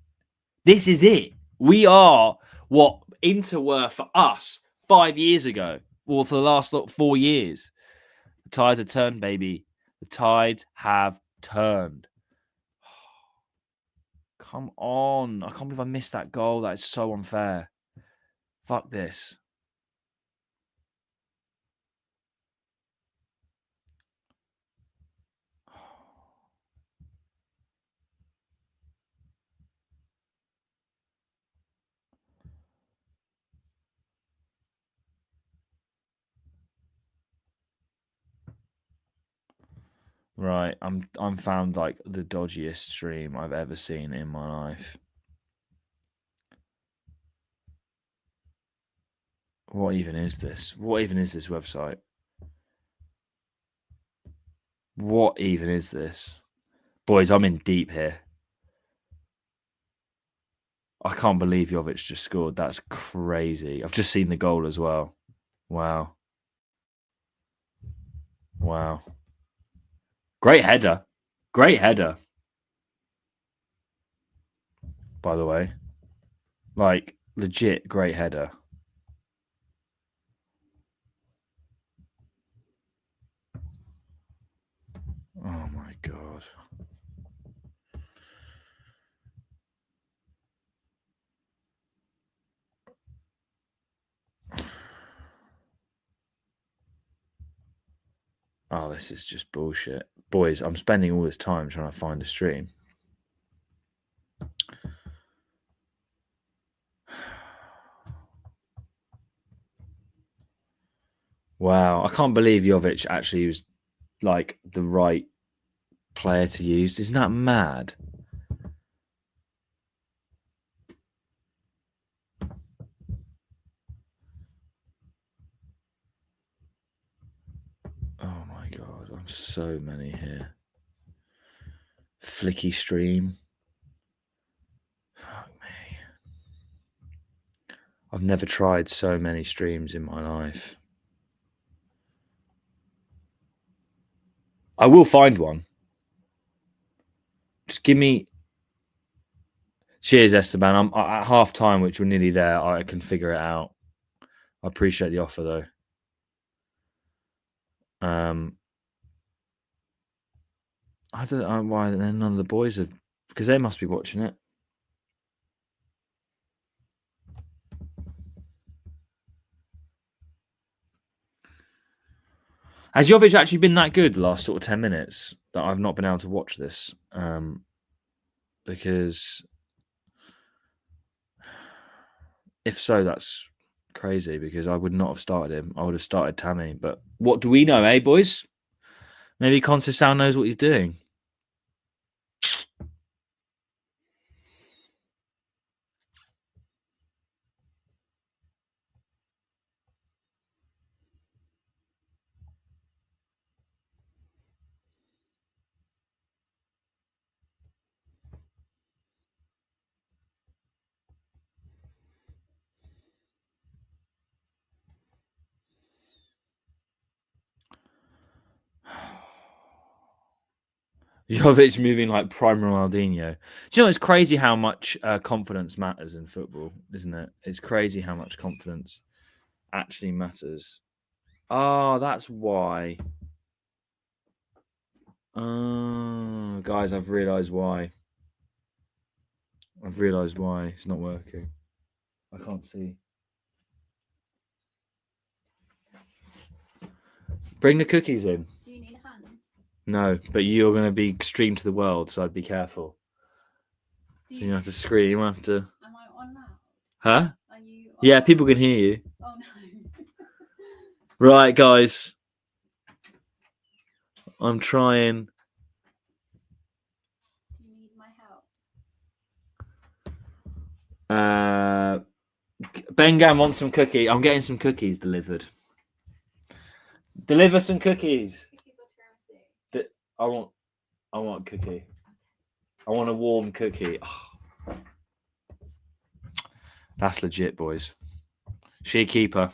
This is it. We are what Inter were for us 5 years ago, or for the last 4 years. The tides have turned, baby. The tides have turned. Come on. I can't believe I missed that goal. That is so unfair. Fuck this. Right, I'm found like the dodgiest stream I've ever seen in my life. What even is this? What even is this website? What even is this? Boys, I'm in deep here. I can't believe Jovic just scored. That's crazy. I've just seen the goal as well. Wow. Wow. Great header. Great header. By the way. Like, legit great header. Oh my God. Oh, this is just bullshit. Boys, I'm spending all this time trying to find a stream. Wow. I can't believe Jovic actually was like the right player to use. Isn't that mad? Oh my God. I'm so many here. Flicky stream. Fuck me. I've never tried so many streams in my life. I will find one. Just give me. Cheers, Esteban. I'm at half time, which we're nearly there. I can figure it out. I appreciate the offer, though. I don't know why none of the boys have, because they must be watching it. Has Jovic actually been that good the last sort of 10 minutes that I've not been able to watch this? Because if so, that's crazy, because I would not have started him. I would have started Tammy. But what do we know, eh, boys? Maybe Conceição knows what he's doing. Jovic moving like prime Ronaldinho. Do you know it's crazy how much confidence matters in football, isn't it? It's crazy how much confidence actually matters. Oh, that's why. Oh, guys, I've realised why. I've realised why it's not working. I can't see. Bring the cookies in. Do you need a hand? No, but you're going to be streamed to the world, so I'd be careful. So you have to scream. You have to. Am I on now? Huh? Are you on Yeah, now? people can hear you. Oh no. Right, guys. I'm trying. Do you need my help? Bengan wants some cookie. I'm getting some cookies delivered. Deliver some cookies. Cookies or tiramisu? I want cookie. I want a warm cookie. Oh. That's legit, boys. She a keeper.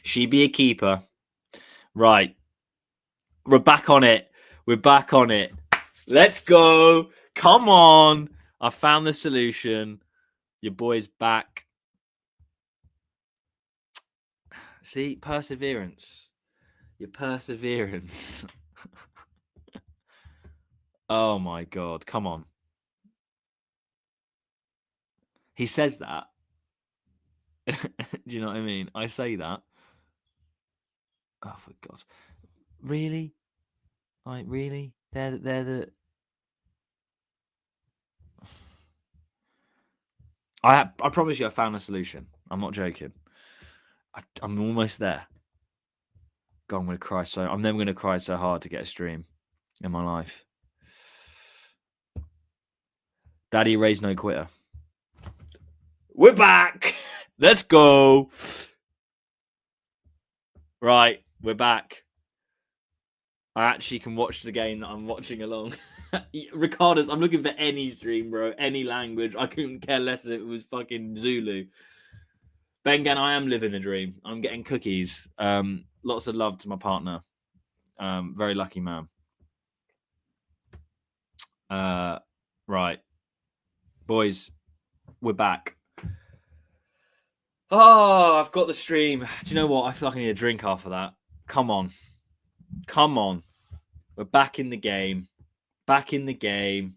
She be a keeper. Right. We're back on it. We're back on it. Let's go. Come on. I found the solution. Your boy's back. See, perseverance. Your perseverance. Oh my God. Come on. He says that. Do you know what I mean? I say that. Oh, for God. Really? Like, really? They're the... I promise you I found a solution. I'm not joking. I'm almost there. God, I'm going to cry so... I'm never going to cry so hard to get a stream in my life. Daddy Ray's no quitter. We're back. Let's go. Right, we're back. I actually can watch the game that I'm watching along. Ricardo's, I'm looking for any stream, bro. Any language. I couldn't care less if it was fucking Zulu. Bengan, I am living the dream. I'm getting cookies. Lots of love to my partner. Very lucky man. Right. Boys, we're back. Oh, I've got the stream. Do you know what? I feel like I need a drink after that. Come on. Come on. We're back in the game. Back in the game.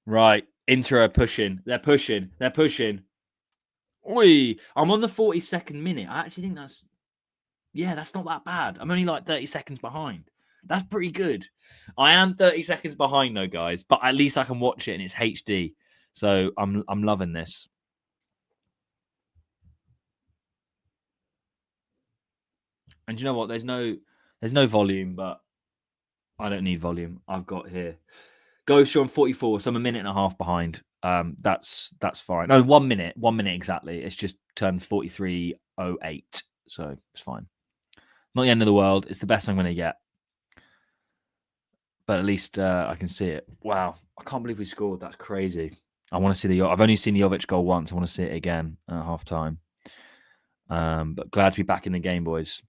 Right. Inter are pushing. They're pushing. They're pushing. Oi. I'm on the 42nd minute. I actually think that's... Yeah, that's not that bad. I'm only like 30 seconds behind. That's pretty good. I am 30 seconds behind though, guys, but at least I can watch it and it's HD. So I'm loving this. And you know what? There's no volume, but I don't need volume. I've got here. Ghost, you're on 44, so I'm a minute and a half behind. That's fine. No, 1 minute. 1 minute exactly. It's just turned 43:08, so it's fine. Not the end of the world. It's the best I'm going to get. But at least I can see it. Wow. I can't believe we scored. That's crazy. I want to see I've only seen the Jovic goal once. I want to see it again at half time. But glad to be back in the game, boys.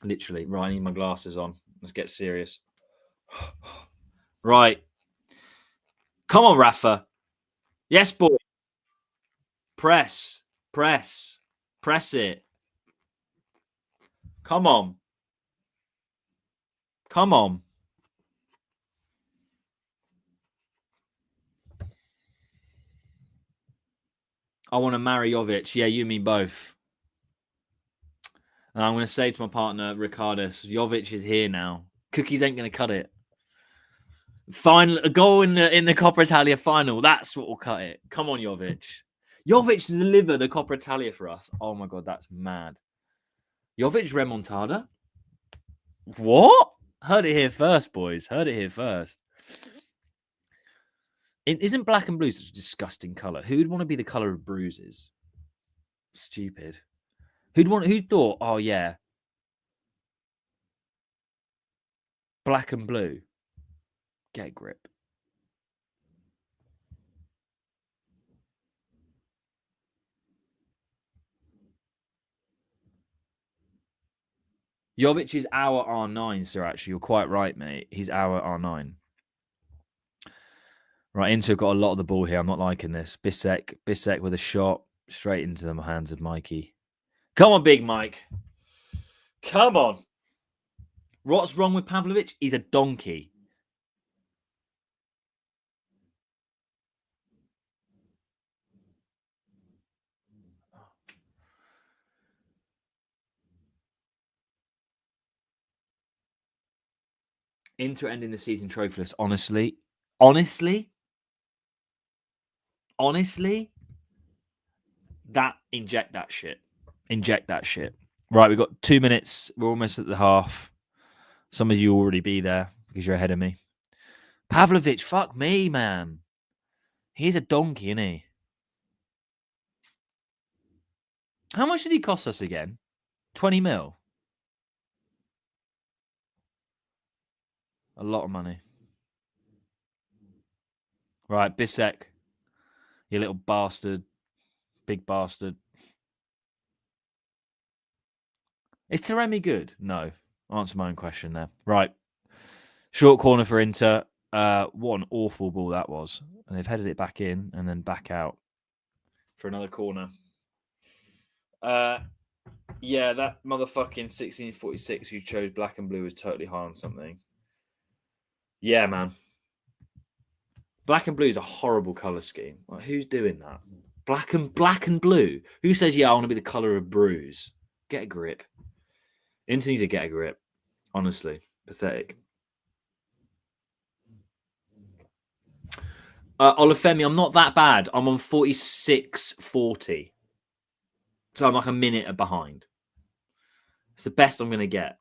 Literally. Right, I need my glasses on. Let's get serious. Right. Come on, Rafa. Yes, boy. Press. Press. Press it. Come on. Come on. I want to marry Jovic. Yeah, you mean both. And I'm going to say to my partner, Ricardus, Jovic is here now. Cookies ain't going to cut it. Final, a goal in the Coppa Italia final. That's what will cut it. Come on, Jovic. Jovic deliver the Coppa Italia for us. Oh my God, that's mad. Jovic remontada? What? Heard it here first, boys. Heard it here first. Isn't black and blue such a disgusting colour? Who'd want to be the colour of bruises? Stupid. Who thought, oh yeah, black and blue? Get a grip. Jovic is our R9, sir, actually. You're quite right, mate. He's our R9. Right, Inter got a lot of the ball here. I'm not liking this. Bissek with a shot straight into the hands of Mikey. Come on, big Mike. Come on. What's wrong with Pavlovic? He's a donkey. Inter ending the season trophyless. Honestly, that inject that shit. Right, we've got 2 minutes. We're almost at the half. Some of you already be there because you're ahead of me. Pavlovic, fuck me, man. He's a donkey, isn't he? How much did he cost us again? 20 mil. A lot of money. Right, Bisek. You little bastard. Big bastard. Is Taremi good? No. Answer my own question there. Right. Short corner for Inter. What an awful ball that was. And they've headed it back in and then back out for another corner. Yeah, that motherfucking 1646 who chose black and blue was totally high on something. Yeah, man. Black and blue is a horrible colour scheme. Like, who's doing that? Black and blue. Who says, yeah, I want to be the colour of bruise? Get a grip. Inter needs to get a grip. Honestly. Pathetic. Olufemi, I'm not that bad. I'm on 46.40. So I'm like a minute behind. It's the best I'm going to get.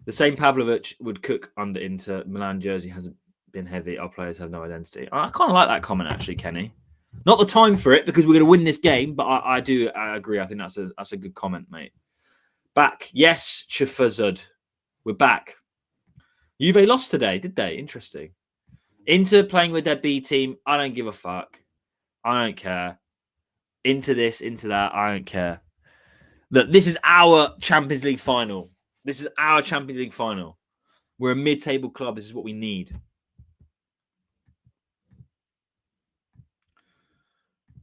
The same Pavlovic would cook under Inter. Milan jersey hasn't been heavy. Our players have no identity. I kind of like that comment, actually, Kenny. Not the time for it because we're going to win this game, but I agree. I think that's a good comment, mate. Back. Yes, Chafuzud. We're back. Juve lost today, did they? Interesting. Inter playing with their B team. I don't give a fuck. I don't care. Into this, into that. I don't care. Look, this is our Champions League final. We're a mid-table club. This is what we need.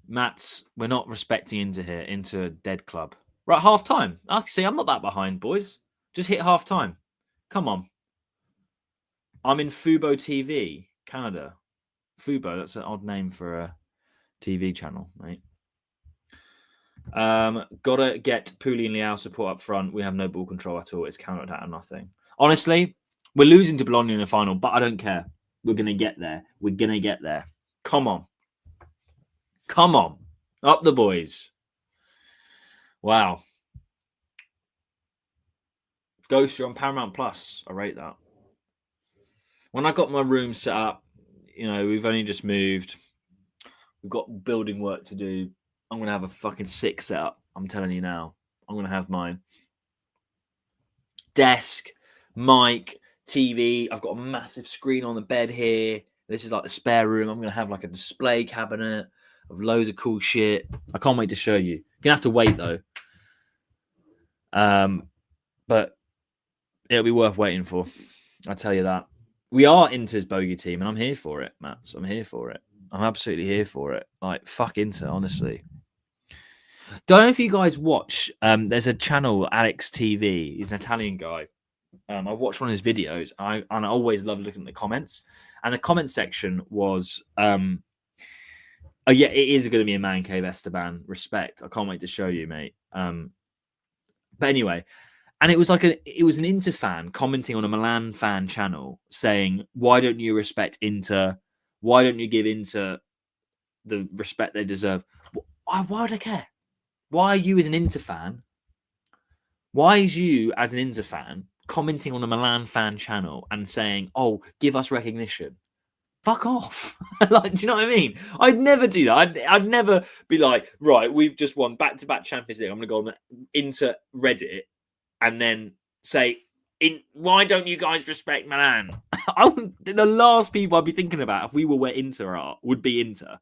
Mats, we're not respecting Inter here. Into a dead club. Right, half time. I see. I'm not that behind, boys. Just hit half time. Come on. I'm in Fubo TV, Canada. Fubo, that's an odd name for a TV channel, mate. Gotta get Pooley and Liao support up front. We have no ball control at all. It's counter-attack and nothing. Honestly, we're losing to Bologna in the final, but I don't care. We're going to get there. Come on. Up the boys. Wow. Ghost, you're on Paramount Plus. I rate that. When I got my room set up, we've only just moved. We've got building work to do. I'm going to have a fucking sick setup. I'm telling you now. I'm going to have my desk, mic, TV. I've got a massive screen on the bed here. This is like the spare room. I'm going to have like a display cabinet of loads of cool shit. I can't wait to show you. You're going to have to wait though. But it'll be worth waiting for. I'll tell you that. We are Inter's bogey team and I'm here for it, Matt. I'm here for it. I'm absolutely here for it. Like, fuck Inter, honestly. Don't know if you guys watch. There's a channel, Alex TV. He's an Italian guy. I watched one of his videos. I always love looking at the comments. And the comment section was, oh yeah, it is going to be a man cave, Esteban. Respect. I can't wait to show you, mate. But anyway, and it was an Inter fan commenting on a Milan fan channel saying, "Why don't you respect Inter? Why don't you give Inter the respect they deserve?" Why would I care? Why are you as an Inter fan? Why is you as an Inter fan commenting on a Milan fan channel and saying, "Oh, give us recognition"? Fuck off! Like, do you know what I mean? I'd never do that. I'd never be like, right, we've just won back-to-back Champions League. I'm going to go on the Inter Reddit and then say, why don't you guys respect Milan? The last people I'd be thinking about if we were where Inter are would be Inter.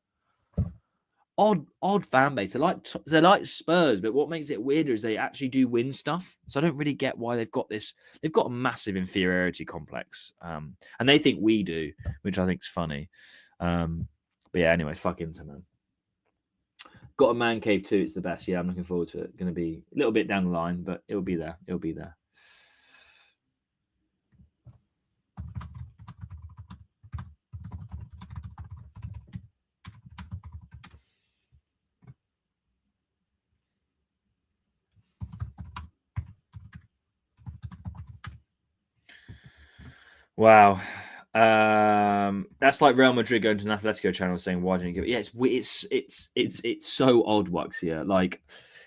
Odd fan base. They're like Spurs, but what makes it weirder is they actually do win stuff. So I don't really get why they've got this. They've got a massive inferiority complex, and they think we do, which I think is funny. But yeah, anyway, fuck Inter, man. Got a man cave too. It's the best. Yeah, I'm looking forward to it. Going to be a little bit down the line, but it'll be there. It'll be there. Wow. That's like Real Madrid going to an Atletico channel saying, "Why didn't you give it?" Yeah, it's so odd, Waxia. Like,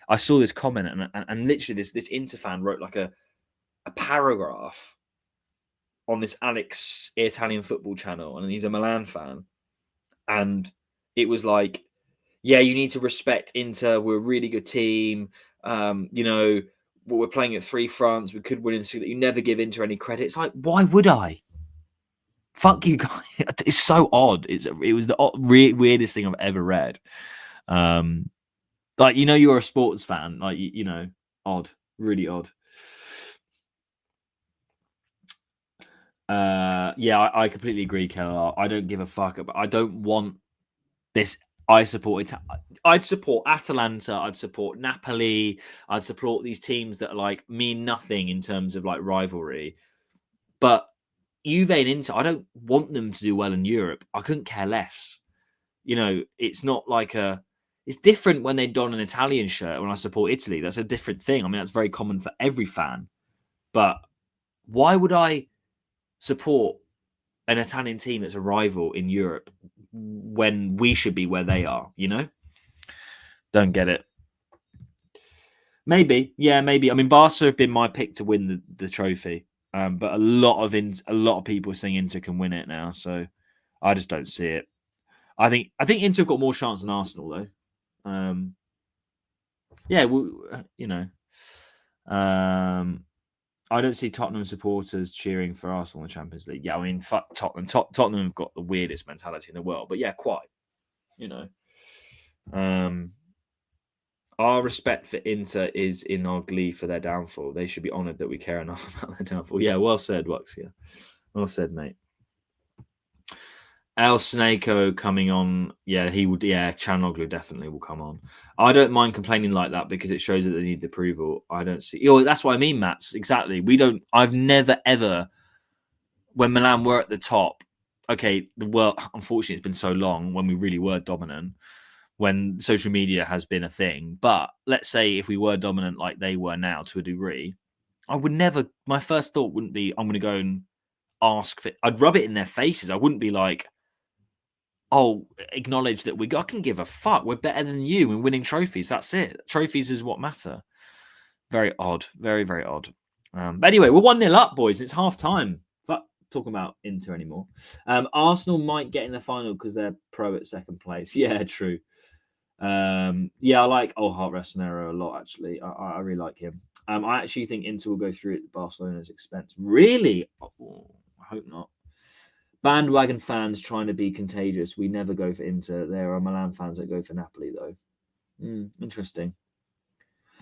I saw this comment and literally this Inter fan wrote like a paragraph on this Alex Italian football channel, and he's a Milan fan, and it was like, "Yeah, you need to respect Inter. We're a really good team. You know, we're playing at three fronts. We could win in that. You never give Inter any credit." It's like, why would I? Fuck you guys. It's so odd. It was the weirdest thing I've ever read. Like, you're a sports fan. Like, odd. Really odd. Yeah, I completely agree, Keller. I don't give a fuck. But I don't want this. I'd support Atalanta. I'd support Napoli. I'd support these teams that like mean nothing in terms of like rivalry. But Juve and Inter, I don't want them to do well in Europe. I couldn't care less. It's not like it's different when they don an Italian shirt when I support Italy. That's a different thing. I mean, that's very common for every fan. But why would I support an Italian team that's a rival in Europe when we should be where they are? Don't get it. Maybe, yeah, maybe. I mean, Barca have been my pick to win the trophy, but a lot of people are saying Inter can win it now, so I just don't see it. I think Inter have got more chance than Arsenal though. Yeah, I don't see Tottenham supporters cheering for Arsenal in the Champions League. Yeah, I mean, fuck Tottenham. Tottenham have got the weirdest mentality in the world, but yeah, quite. Our respect for Inter is in our glee for their downfall. They should be honoured that we care enough about their downfall. Yeah, well said, Wuxia. Well said, mate. El Snako coming on. Yeah, he would. Yeah, Chanoglu definitely will come on. I don't mind complaining like that because it shows that they need the approval. I don't see. That's what I mean, Matt. Exactly. We don't. I've never ever, when Milan were at the top. Okay, the world. Unfortunately, it's been so long when we really were dominant. When social media has been a thing, but let's say if we were dominant like they were now to a degree, I would never. My first thought wouldn't be I'm going to go and ask for. I'd rub it in their faces. I wouldn't be like, acknowledge that I can give a fuck. We're better than you in winning trophies. That's it. Trophies is what matter. Very odd. Very, very odd. But anyway, we're 1-0 up, boys. It's half time. Fuck talking about Inter anymore. Arsenal might get in the final because they're pro at second place. Yeah, true. Yeah, I like Rossoneri a lot, actually. I really like him. I actually think Inter will go through at Barcelona's expense. Really? Oh, I hope not. Bandwagon fans trying to be contagious. We never go for Inter. There are Milan fans that go for Napoli, though. Interesting.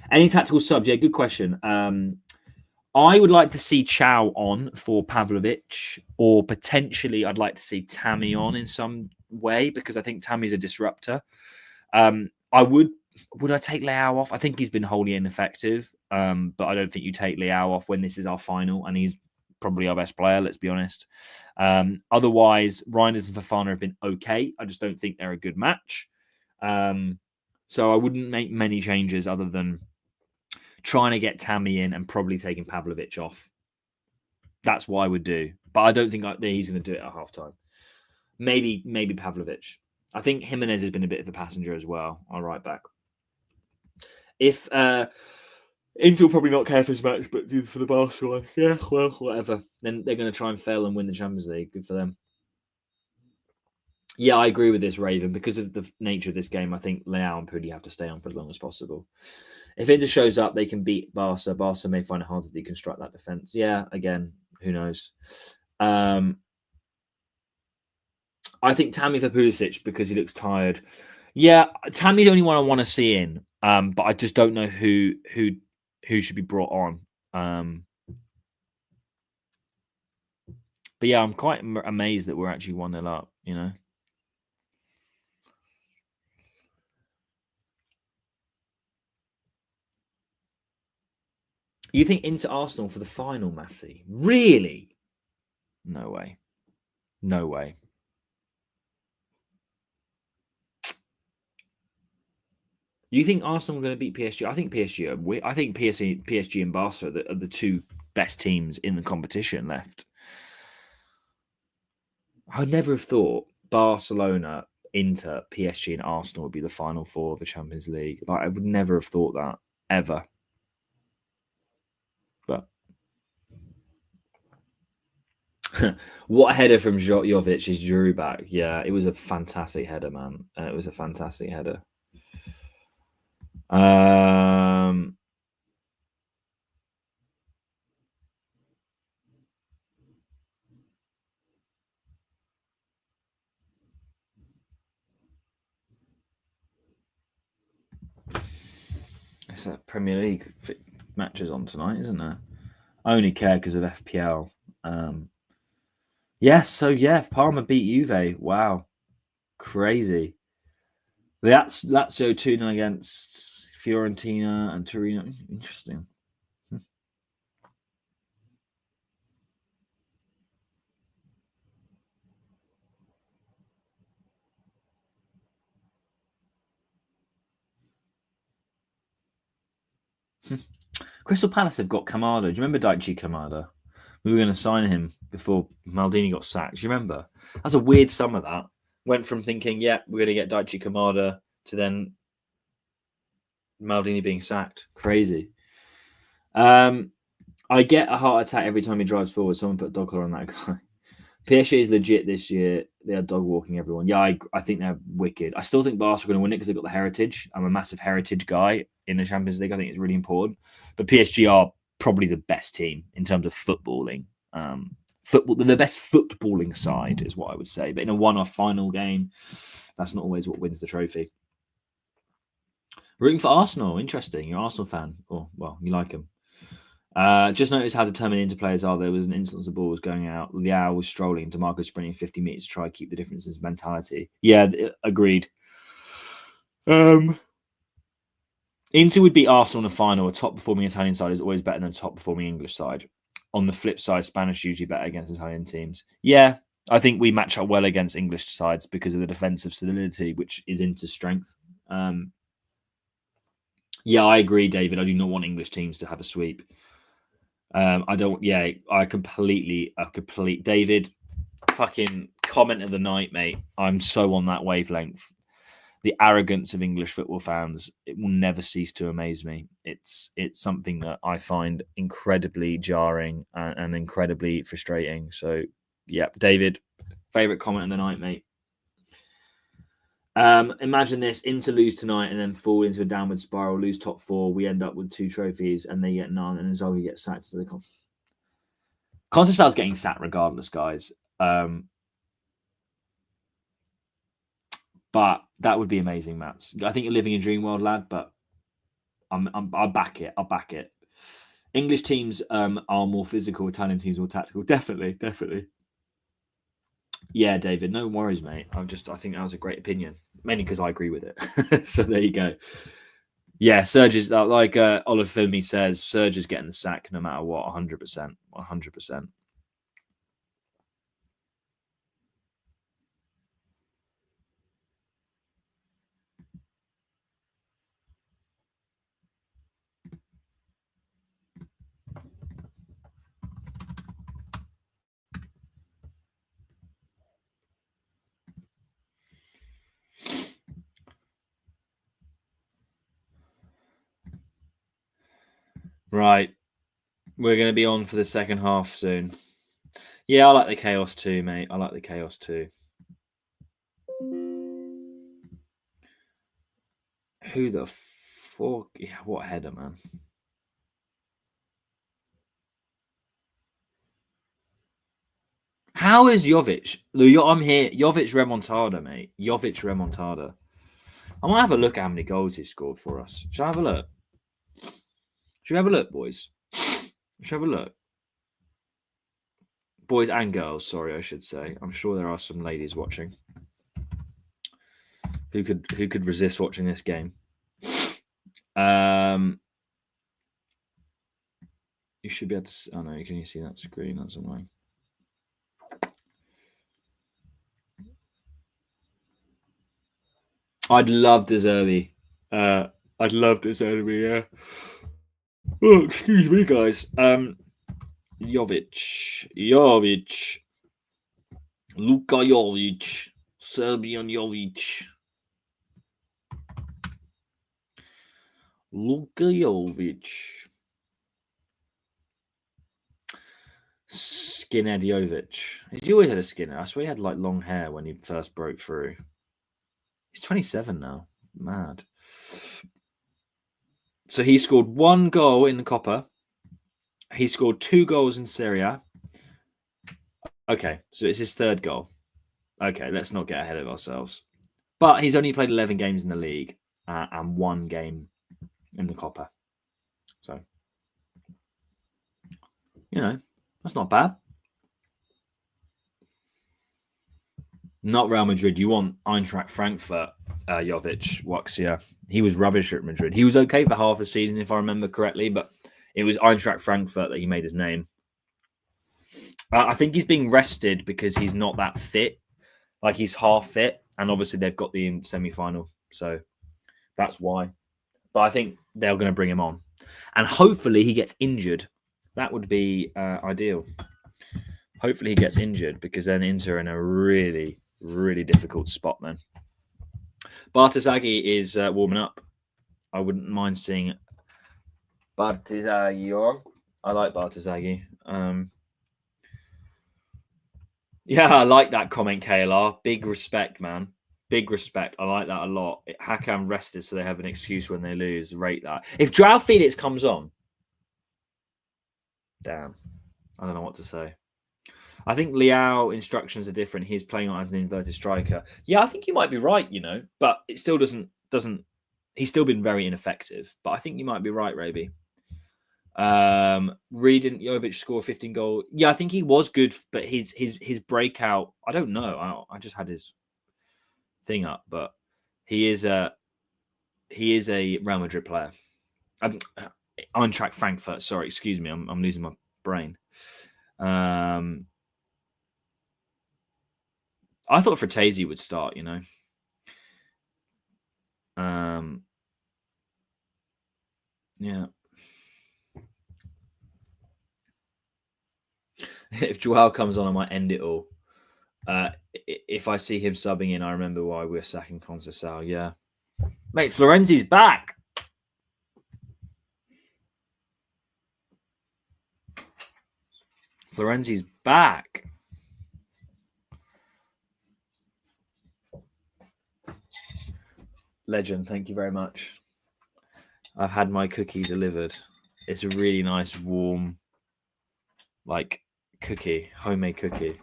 Any tactical subs? Yeah, good question. I would like to see Chow on for Pavlovic, or potentially I'd like to see Tammy on in some way because I think Tammy's a disruptor. I would I take Leao off? I think he's been wholly ineffective, but I don't think you take Leao off when this is our final and he's probably our best player, let's be honest. Otherwise, Reinders and Fofana have been okay. I just don't think they're a good match. So I wouldn't make many changes other than trying to get Tammy in and probably taking Pavlovic off. That's what I would do. But I don't think he's going to do it at halftime. Maybe Pavlovic. I think Jimenez has been a bit of a passenger as well. I'll write back. If Inter will probably not care for his match, but for the Barca, yeah, well, whatever. Then they're going to try and fail and win the Champions League. Good for them. Yeah, I agree with this, Raven. Because of the nature of this game, I think Leao and Pudi have to stay on for as long as possible. If Inter shows up, they can beat Barca. Barca may find it hard to deconstruct that defense. Yeah, again, who knows? I think Tammy for Pulisic because he looks tired. Yeah, Tammy's the only one I want to see in, but I just don't know who should be brought on. But yeah, I'm quite amazed that we're actually 1-0 up. You think into Arsenal for the final, Massey? Really? No way. No way. You think Arsenal are going to beat PSG? I think PSG are. I think PSG and Barca are the two best teams in the competition left. I never have thought Barcelona, Inter, PSG, and Arsenal would be the final four of the Champions League. Like, I would never have thought that ever. But what a header from Jovic is drew back. Yeah, it was a fantastic header, man. It was a fantastic header. It's a Premier League matches on tonight, isn't there? I only care because of FPL. Yes, so yeah, Parma beat Juve. Wow, crazy. That's Lazio 2-0 against Fiorentina and Torino. Interesting. Crystal Palace have got Kamada. Do you remember Daichi Kamada? We were going to sign him before Maldini got sacked. Do you remember? That's a weird summer, that. Went from thinking, yeah, we're going to get Daichi Kamada to then Maldini being sacked. Crazy. I get a heart attack every time he drives forward. Someone put a dog collar on that guy. PSG is legit this year. They are dog walking everyone. Yeah, I think they're wicked. I still think Barca are going to win it because they've got the heritage. I'm a massive heritage guy in the Champions League. I think it's really important. But PSG are probably the best team in terms of footballing. They're the best footballing side, is what I would say. But in a one-off final game, that's not always what wins the trophy. Rooting for Arsenal. Interesting. You're an Arsenal fan. Or, well, you like them. Just notice how determined interplayers are. There was an instance the ball was going out. Liao was strolling. DeMarco sprinting 50 meters to try to keep the differences mentality. Yeah, agreed. Inter would beat Arsenal in the final. A top-performing Italian side is always better than a top-performing English side. On the flip side, Spanish usually better against Italian teams. Yeah, I think we match up well against English sides because of the defensive solidity, which is Inter's strength. Yeah, I agree, David. I do not want English teams to have a sweep. I don't. Yeah, I complete. David, fucking comment of the night, mate. I'm so on that wavelength. The arrogance of English football fans, it will never cease to amaze me. It's something that I find incredibly jarring and incredibly frustrating. So, yeah, David, favorite comment of the night, mate. Imagine this: Inter lose tonight and then fall into a downward spiral, lose top four. We end up with 2 trophies and they get none, and Inzaghi gets sacked to the Conceição's getting sacked regardless, guys. But that would be amazing, Matt. I think you're living in dream world, lad. But I'll back it. I'll back it. English teams are more physical. Italian teams more tactical. Definitely. Yeah, David. No worries, mate. I think that was a great opinion, mainly because I agree with it. So there you go. Yeah, Serge is like Olafemi says. Serge is getting the sack no matter what. 100%. 100%. Right. We're going to be on for the second half soon. Yeah, I like the chaos too, mate. I like the chaos too. Who the fuck? Yeah, what header, man. How is Jovic? I'm here. Jovic remontada, mate. Jovic remontada. I want to have a look at how many goals he scored for us. Should I have a look? Should we have a look, boys? Should we have a look? Boys and girls, sorry, I should say. I'm sure there are some ladies watching who could resist watching this game. You should be able to. Oh no, can you see that screen? That's annoying. I'd love Deserbi. I'd love Deserbi, yeah. Oh, excuse me, guys. Jovic. Luka Jovic. Serbian Jovic. Luka Jovic. Skinhead Jovic. He's always had a skinhead. I swear he had like long hair when he first broke through. He's 27 now. Mad. So he scored 1 goal in the Coppa. He scored 2 goals in Serie A. Okay, so it's his 3rd goal. Okay, let's not get ahead of ourselves. But he's only played 11 games in the league and 1 game in the Coppa. So, you know, that's not bad. Not Real Madrid. You want Eintracht Frankfurt, Jovic, Waxia. He was rubbish at Madrid. He was okay for half a season, if I remember correctly, but it was Eintracht Frankfurt that he made his name. I think he's being rested because he's not that fit. Like, he's half fit, and obviously they've got the semi-final, so that's why. But I think they're going to bring him on. And hopefully he gets injured. That would be ideal. Hopefully he gets injured, because then Inter are in a really, really difficult spot then. Bartesaghi is warming up. I wouldn't mind seeing Bartesaghi. I like Bartesaghi. Yeah, I like that comment, KLR. Big respect, man. Big respect. I like that a lot. Hakan rested so they have an excuse when they lose. Rate that. If Joao Felix comes on, damn, I don't know what to say. I think Leao instructions are different. He's playing on as an inverted striker. Yeah, I think you might be right, but it still doesn't. He's still been very ineffective. But I think you might be right, Raby. Really didn't Jovic score 15 goal? Yeah, I think he was good, but his breakout, I don't know. I just had his thing up, but he is a Real Madrid player. Eintracht Frankfurt. Sorry, excuse me. I'm losing my brain. I thought Fratesi would start. Yeah. If Joao comes on, I might end it all. If I see him subbing in, I remember why we're sacking Conceição. Yeah, mate, Florenzi's back. Florenzi's back. Legend, thank you very much. I've had my cookie delivered. It's a really nice, warm, cookie, homemade cookie.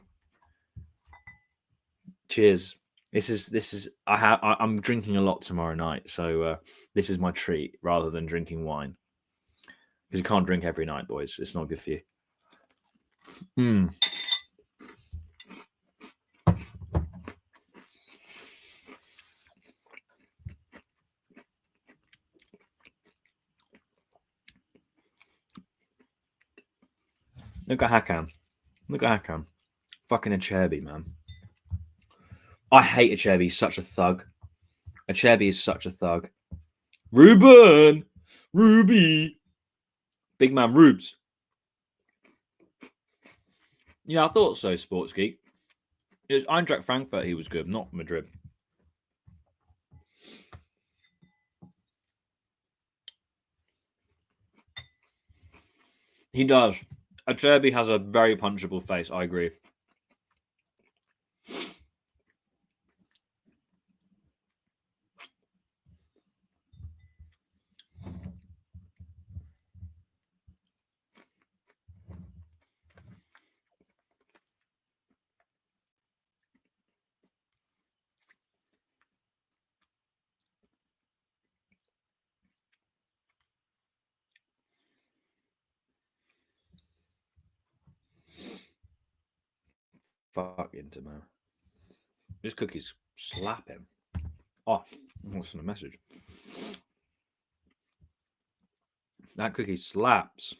Cheers. This is. I'm drinking a lot tomorrow night, so this is my treat rather than drinking wine, because you can't drink every night, boys. It's not good for you. Look at Hakan. Fucking Acerbi, man. I hate Acerbi. He's such a thug. Acerbi is such a thug. Ruben! Ruby! Big man Rubes. Yeah, I thought so, Sports Geek. It was Eintracht Frankfurt he was good, not Madrid. He does. Acerbi has a very punchable face, I agree. Fuck Inter, man. This cookie's slapping. Oh, what's in the message? That cookie slaps.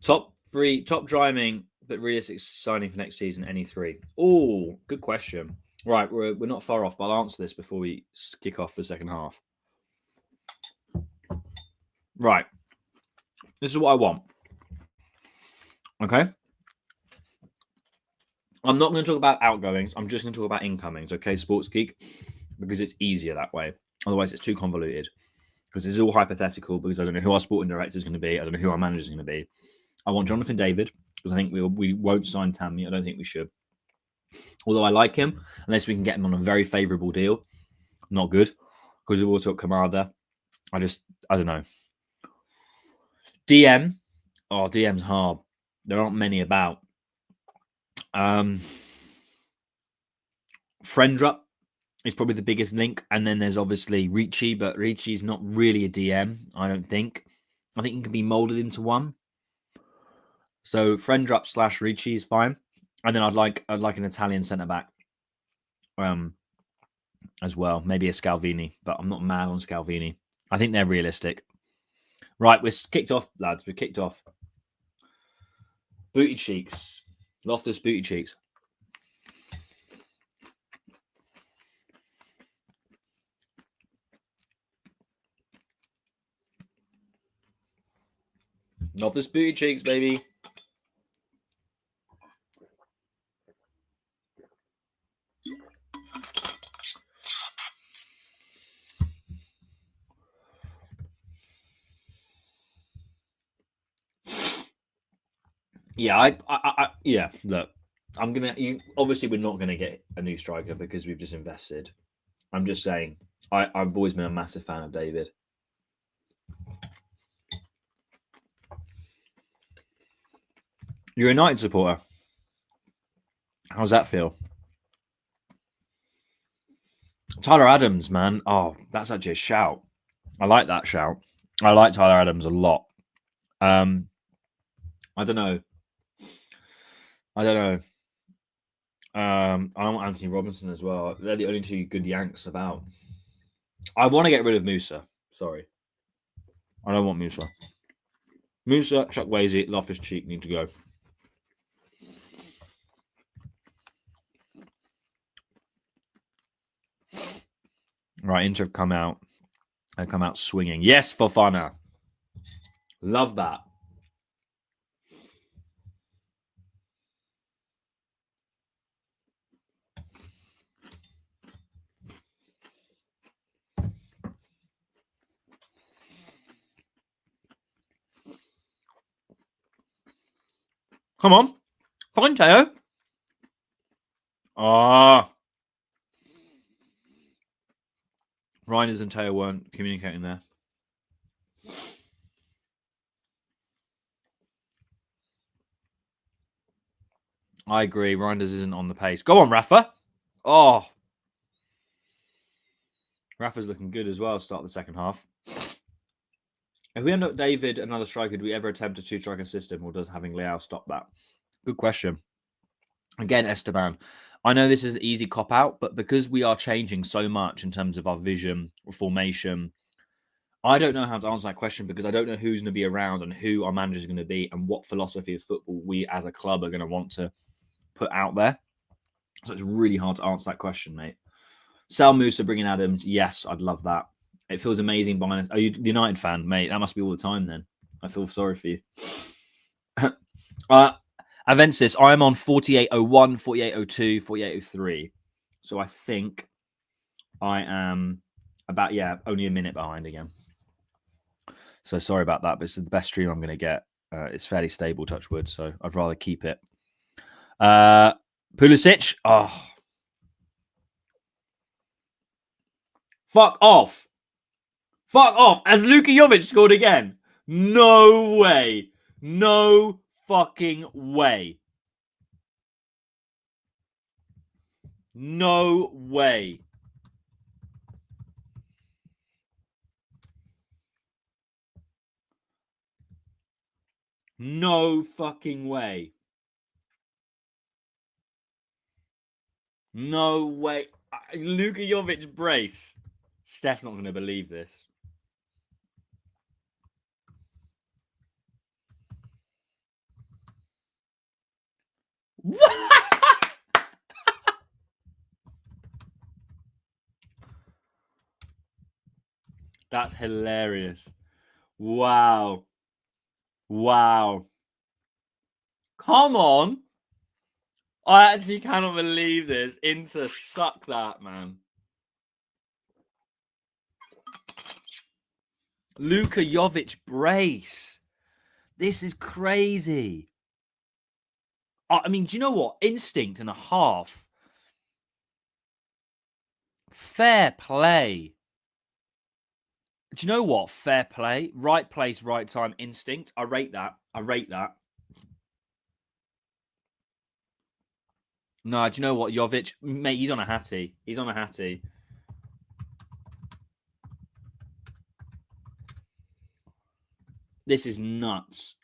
Top driving But realistic signing for next season, any three? Oh, good question. Right, we're not far off, but I'll answer this before we kick off the second half. Right. This is what I want. Okay? I'm not going to talk about outgoings. I'm just going to talk about incomings, okay, Sports Geek? Because it's easier that way. Otherwise, it's too convoluted. Because this is all hypothetical, because I don't know who our sporting director is going to be. I don't know who our manager is going to be. I want Jonathan David, because I think we won't sign Tammy. I don't think we should. Although I like him, unless we can get him on a very favourable deal. Not good, because we've also got Kamada. I don't know. DM. Oh, DM's hard. There aren't many about. Friendrup is probably the biggest link. And then there's obviously Ricci, but Ricci's not really a DM, I don't think. I think he can be moulded into one. So Friendrup / Ricci is fine. And then I'd like an Italian centre-back as well. Maybe a Scalvini, but I'm not mad on Scalvini. I think they're realistic. Right, we're kicked off, lads. We're kicked off. Booty cheeks. Loftus booty cheeks. Loftus booty cheeks, baby. Yeah, yeah. Look, obviously, we're not gonna get a new striker because we've just invested. I'm just saying, I've always been a massive fan of David. You're a United supporter. How's that feel? Tyler Adams, man. Oh, that's actually a shout. I like that shout. I like Tyler Adams a lot. I don't know. I want Anthony Robinson as well. They're the only two good Yanks about. I want to get rid of Musa. Sorry. I don't want Musa. Musa, Chukwueze, Loftus-Cheek need to go. Right, Inter have come out. They come out swinging. Yes, Fofana. Love that. Come on. Fine, Teo. Ah. Reinders and Teo weren't communicating there. I agree. Reinders isn't on the pace. Go on, Rafa. Oh. Rafa's looking good as well. Start the second half. If we end up David, another striker, do we ever attempt a two-striker system, or does having Leao stop that? Good question. Again, Esteban, I know this is an easy cop-out, but because we are changing so much in terms of our vision, formation, I don't know how to answer that question because I don't know who's going to be around and who our manager is going to be and what philosophy of football we as a club are going to want to put out there. So it's really hard to answer that question, mate. Sal Musa bringing Adams, yes, I'd love that. It feels amazing buying us. Are you the United fan, mate? That must be all the time then. I feel sorry for you. Avensis, I'm on 4801, 4802, 4803. So I think I am about, only a minute behind again. So sorry about that, but it's the best stream I'm going to get. It's fairly stable, touch wood, so I'd rather keep it. Pulisic, oh. Fuck off. Fuck off. As Luka Jovic scored again. No way. No fucking way. No way. No fucking way. No way. Luka Jovic brace. Steph's not going to believe this. That's hilarious. Wow. Wow. Come on. I actually cannot believe this. Inter, suck that, man. Luka Jovic brace. This is crazy. I mean, do you know what? Instinct and a half. Fair play. Do you know what? Fair play. Right place, right time, instinct. I rate that. I rate that. No, do you know what? Jovic, mate, he's on a hattie. He's on a hattie. This is nuts.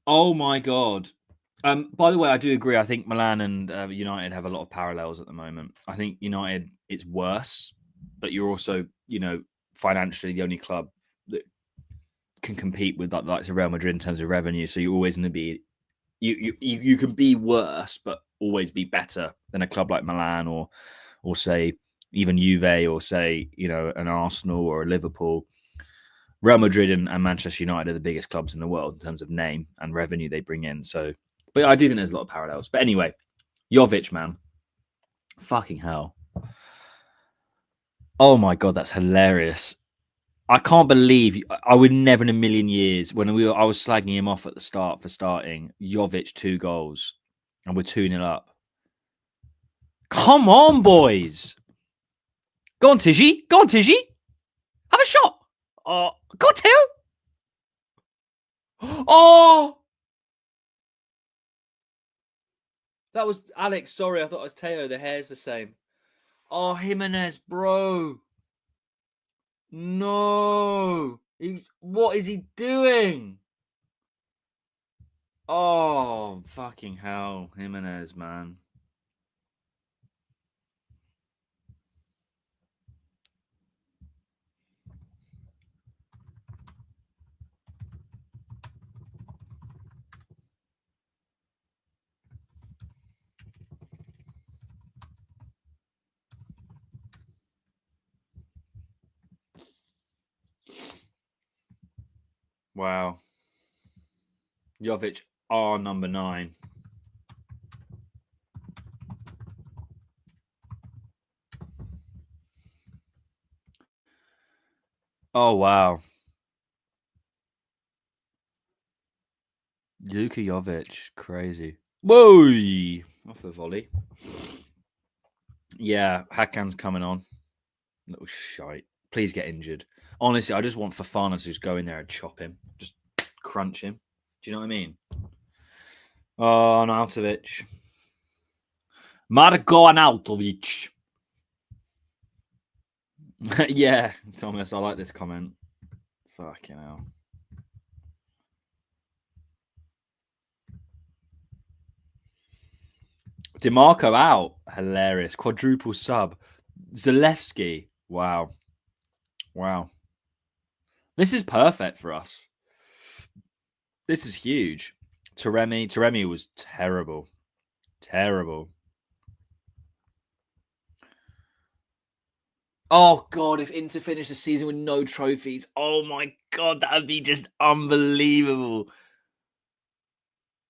Oh my God. By the way, I do agree. I think Milan and United have a lot of parallels at the moment. I think United, it's worse, but you're also, financially the only club that can compete with like the likes of Real Madrid in terms of revenue. So you're always going to be, you can be worse, but always be better than a club like Milan or say even Juve or say an Arsenal or a Liverpool. Real Madrid and Manchester United are the biggest clubs in the world in terms of name and revenue they bring in. So, but I do think there's a lot of parallels. But anyway, Jovic, man, fucking hell. Oh my God, that's hilarious. I can't believe I would never in a million years I was slagging him off at the start for starting. Jovic 2 goals and we're 2-0 up. Come on, boys. Go on, Tizzy. Go on, Tizzy. Have a shot. Oh, go on, Teo. Oh, that was Alex. Sorry, I thought it was Teo. The hair's the same. Oh, Jimenez, bro. No. What is he doing? Oh, fucking hell. Jimenez, man. Wow. Jovic, number 9. Oh, wow. Luka Jovic, crazy. Whoa! Off the volley. Yeah, Hakan's coming on. Little shite. Please get injured. Honestly, I just want Fofana to just go in there and chop him. Just crunch him. Do you know what I mean? Oh, Arnautovic. Marko Arnautovic. Yeah, Thomas, I like this comment. Fucking hell. DeMarco out. Hilarious. Quadruple sub. Zalewski. Wow. Wow. This is perfect for us. This is huge. Taremi was terrible. Terrible. Oh, God, if Inter finished the season with no trophies, oh, my God, that would be just unbelievable.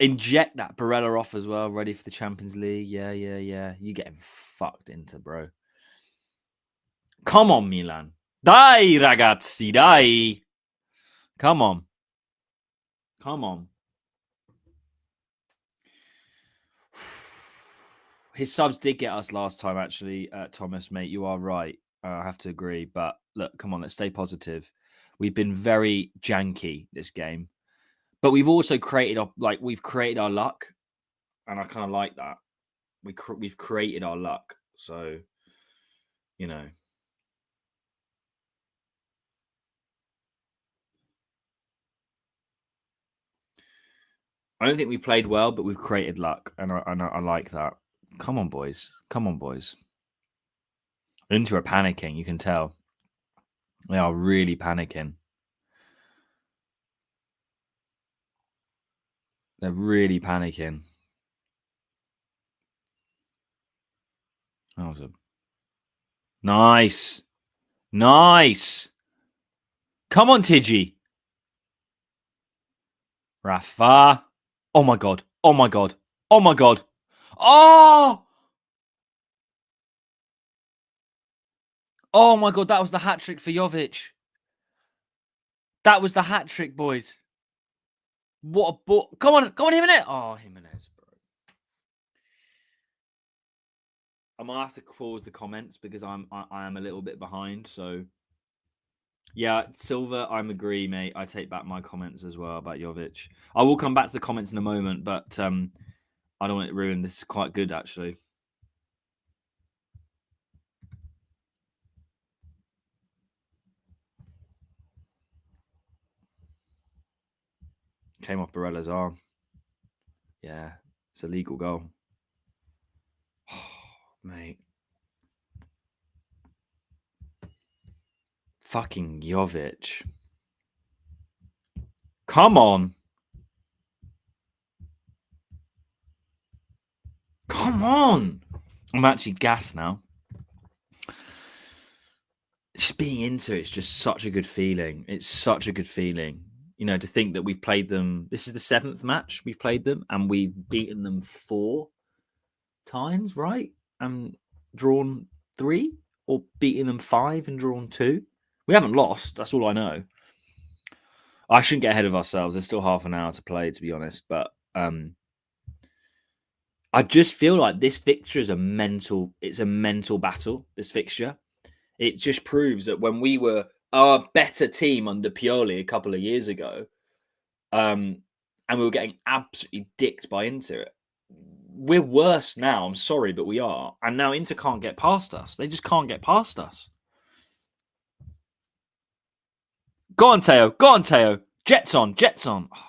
Inject that Barella off as well, ready for the Champions League. Yeah. You getting fucked, Inter, bro. Come on, Milan. Dai, ragazzi, dai. Come on. Come on. His subs did get us last time, actually, Thomas, mate. You are right. I have to agree. But look, come on, let's stay positive. We've been very janky this game, but we've also created our luck, and I kind of like that. We've created our luck, so I don't think we played well, but we've created luck, and I like that. Come on, boys. Come on, boys. Inter are panicking. You can tell. They are really panicking. They're really panicking. Awesome. Nice. Nice. Come on, Tidgy. Rafa. Oh my God. Oh my God. Oh my God. Oh! Oh my God. That was the hat trick for Jovic. That was the hat trick, boys. What a ball. Come on, Jimenez. Oh, Jimenez, bro. I might have to pause the comments because I am a little bit behind. So, yeah, Silver, I'm agree, mate. I take back my comments as well about Jovic. I will come back to the comments in a moment, but I don't want it ruined. This is quite good, actually. Came off Barella's arm. Yeah, it's a legal goal. Oh, mate. Fucking Jovic. Come on. Come on. I'm actually gassed now. Just being into it's just such a good feeling. It's such a good feeling. You know, to think that we've played them. This is the 7th match we've played them, and we've beaten them 4 times, right? And drawn 3, or beaten them 5 and drawn 2. We haven't lost. That's all I know. I shouldn't get ahead of ourselves. There's still half an hour to play, to be honest. But I just feel like this fixture is a mental battle, this fixture. It just proves that when we were a better team under Pioli a couple of years ago, and we were getting absolutely dicked by Inter, we're worse now. I'm sorry, but we are. And now Inter can't get past us. They just can't get past us. Go on, Teo. Go on, Teo. Jets on. Jets on. Oh.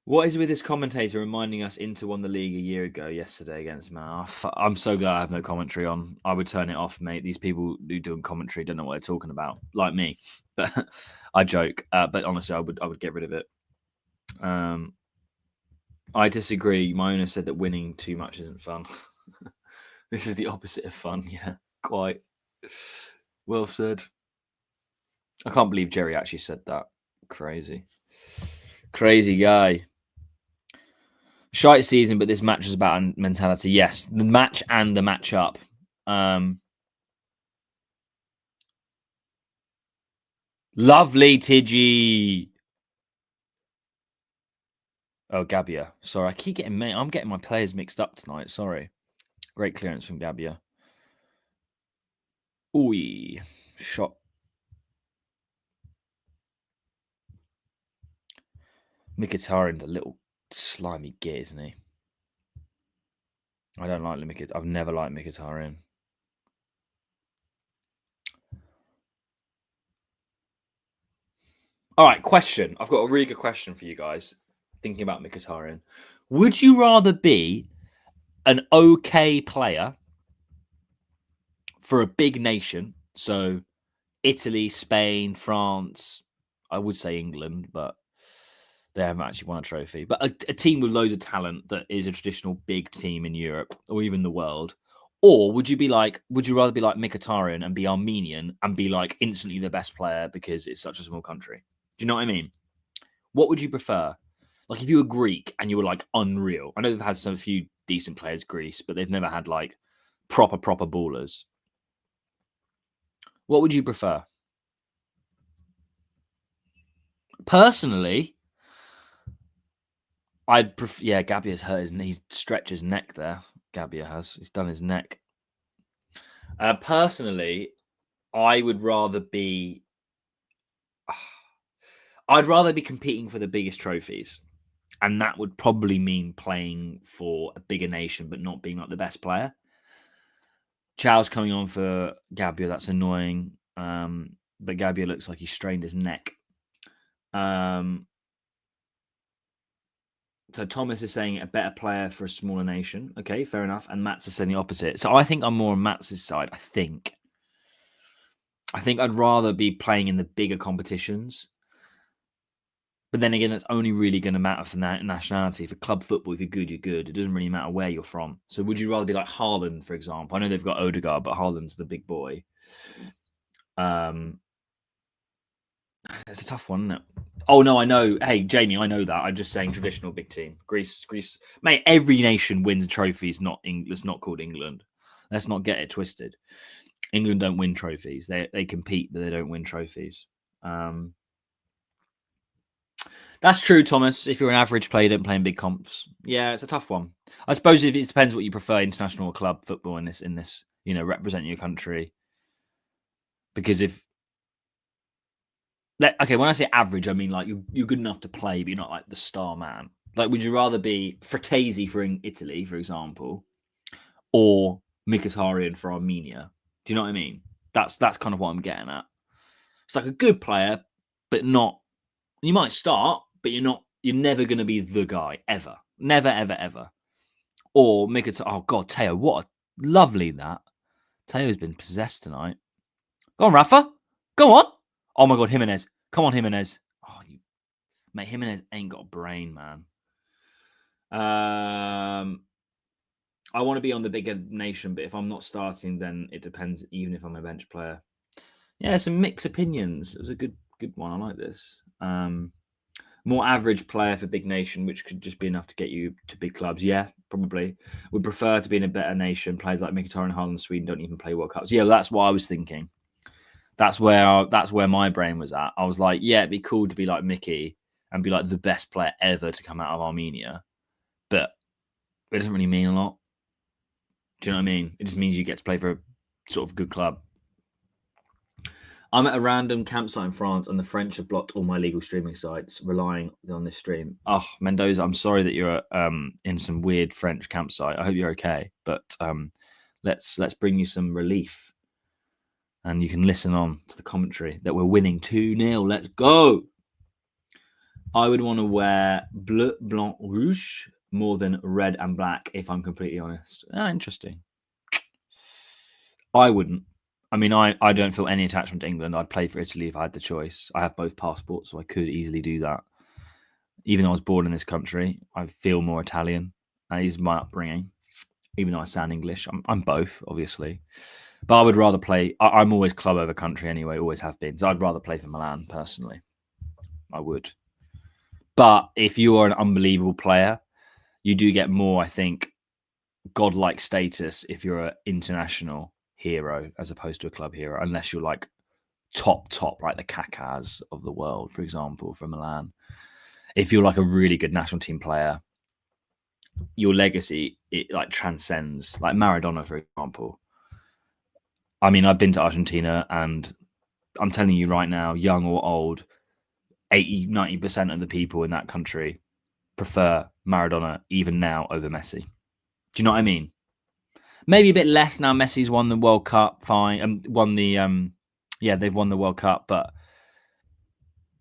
What is with this commentator reminding us Inter won the league a year ago yesterday against Man? I'm so glad I have no commentary on. I would turn it off, mate. These people who doing commentary don't know what they're talking about, like me. But I joke. But honestly, I would get rid of it. I disagree. My owner said that winning too much isn't fun. This is the opposite of fun. Yeah, quite. Well said. I can't believe Jerry actually said that. Crazy. Crazy guy. Shite season, but this match is about mentality. Yes, the match and the matchup. Lovely, Tidgy. Oh, Gabbia. Sorry, I keep getting I'm getting my players mixed up tonight. Sorry. Great clearance from Gabbia. Ooh, shot. Mkhitaryan's a little slimy git, isn't he? I don't like Mkhitaryan. I've never liked Mkhitaryan. All right, question. I've got a really good question for you guys. Thinking about Mkhitaryan. Would you rather be an okay player for a big nation? So Italy, Spain, France, I would say England, but they haven't actually won a trophy. But a team with loads of talent that is a traditional big team in Europe or even the world. Or would you rather be like Mkhitaryan and be Armenian and be like instantly the best player because it's such a small country? Do you know what I mean? What would you prefer? Like if you were Greek and you were like unreal. I know they've had some few decent players, Greece, but they've never had like proper ballers. What would you prefer? Personally, I'd prefer. Yeah, Gabbia's hurt his knee. He's stretched his neck there. Gabbia has. He's done his neck. Personally, I would rather be. I'd rather be competing for the biggest trophies, and that would probably mean playing for a bigger nation, but not being like the best player. Chow's coming on for Gabbia. That's annoying. But Gabbia looks like he strained his neck. So Thomas is saying a better player for a smaller nation. Okay, fair enough. And Mats is saying the opposite. So I think I'm more on Mats' side, I think. I think I'd rather be playing in the bigger competitions. But then again, that's only really going to matter for nationality. For club football, if you're good, you're good. It doesn't really matter where you're from. So would you rather be like Haaland, for example? I know they've got Odegaard, but Haaland's the big boy. It's a tough one, isn't it? Oh, no, I know. Hey, Jamie, I know that. I'm just saying traditional big team. Greece. Mate, every nation wins trophies. It's not called England. Let's not get it twisted. England don't win trophies. They compete, but they don't win trophies. That's true, Thomas. If you're an average player, you don't play in big comps. Yeah, it's a tough one. I suppose it depends what you prefer, international or club football in this, representing your country. Because when I say average, I mean like you're good enough to play, but you're not like the star man. Like, would you rather be Fratesi for Italy, for example, or Mkhitaryan for Armenia? Do you know what I mean? That's kind of what I'm getting at. It's like a good player, but not. You might start, but you're not. You're never going to be the guy ever. Never, ever, ever. Or Mkhitaryan. Oh God, Teo, what a lovely that. Teo's been possessed tonight. Go on, Rafa. Go on. Oh my God, Jimenez. Come on, Jimenez. Oh, mate, Jimenez ain't got a brain, man. I want to be on the bigger nation, but if I'm not starting, then it depends. Even if I'm a bench player. Yeah, some mixed opinions. It was a good one. I like this. More average player for big nation, which could just be enough to get you to big clubs. Yeah, probably. Would prefer to be in a better nation. Players like Mkhitaryan, Haaland, Sweden don't even play World Cups. Yeah, well, that's what I was thinking. That's where my brain was at. I was like, yeah, it'd be cool to be like Mickey and be like the best player ever to come out of Armenia, but it doesn't really mean a lot. Do you know what I mean? It just means you get to play for a sort of good club. I'm at a random campsite in France, and the French have blocked all my legal streaming sites, relying on this stream. Oh, Mendoza, I'm sorry that you're in some weird French campsite. I hope you're okay, but let's bring you some relief, and you can listen on to the commentary that we're winning 2-0. Let's go. I would want to wear bleu, blanc, rouge more than red and black, if I'm completely honest. Interesting. I wouldn't. I mean, I don't feel any attachment to England. I'd play for Italy if I had the choice. I have both passports, so I could easily do that. Even though I was born in this country, I feel more Italian. That is my upbringing. Even though I sound English, I'm both, obviously. But I would rather play. I'm always club over country anyway, always have been. So I'd rather play for Milan, personally. I would. But if you are an unbelievable player, you do get more, I think, godlike status if you're an international hero as opposed to a club hero, unless you're like top, like the Kakas of the world, for example, for Milan. If you're like a really good national team player, your legacy, it like transcends, like Maradona, for example. I mean, I've been to Argentina, and I'm telling you right now, young or old, 80-90% of the people in that country prefer Maradona even now over Messi. Do you know what I mean? Maybe a bit less now. Messi's won the World Cup, fine, and won the they've won the World Cup, but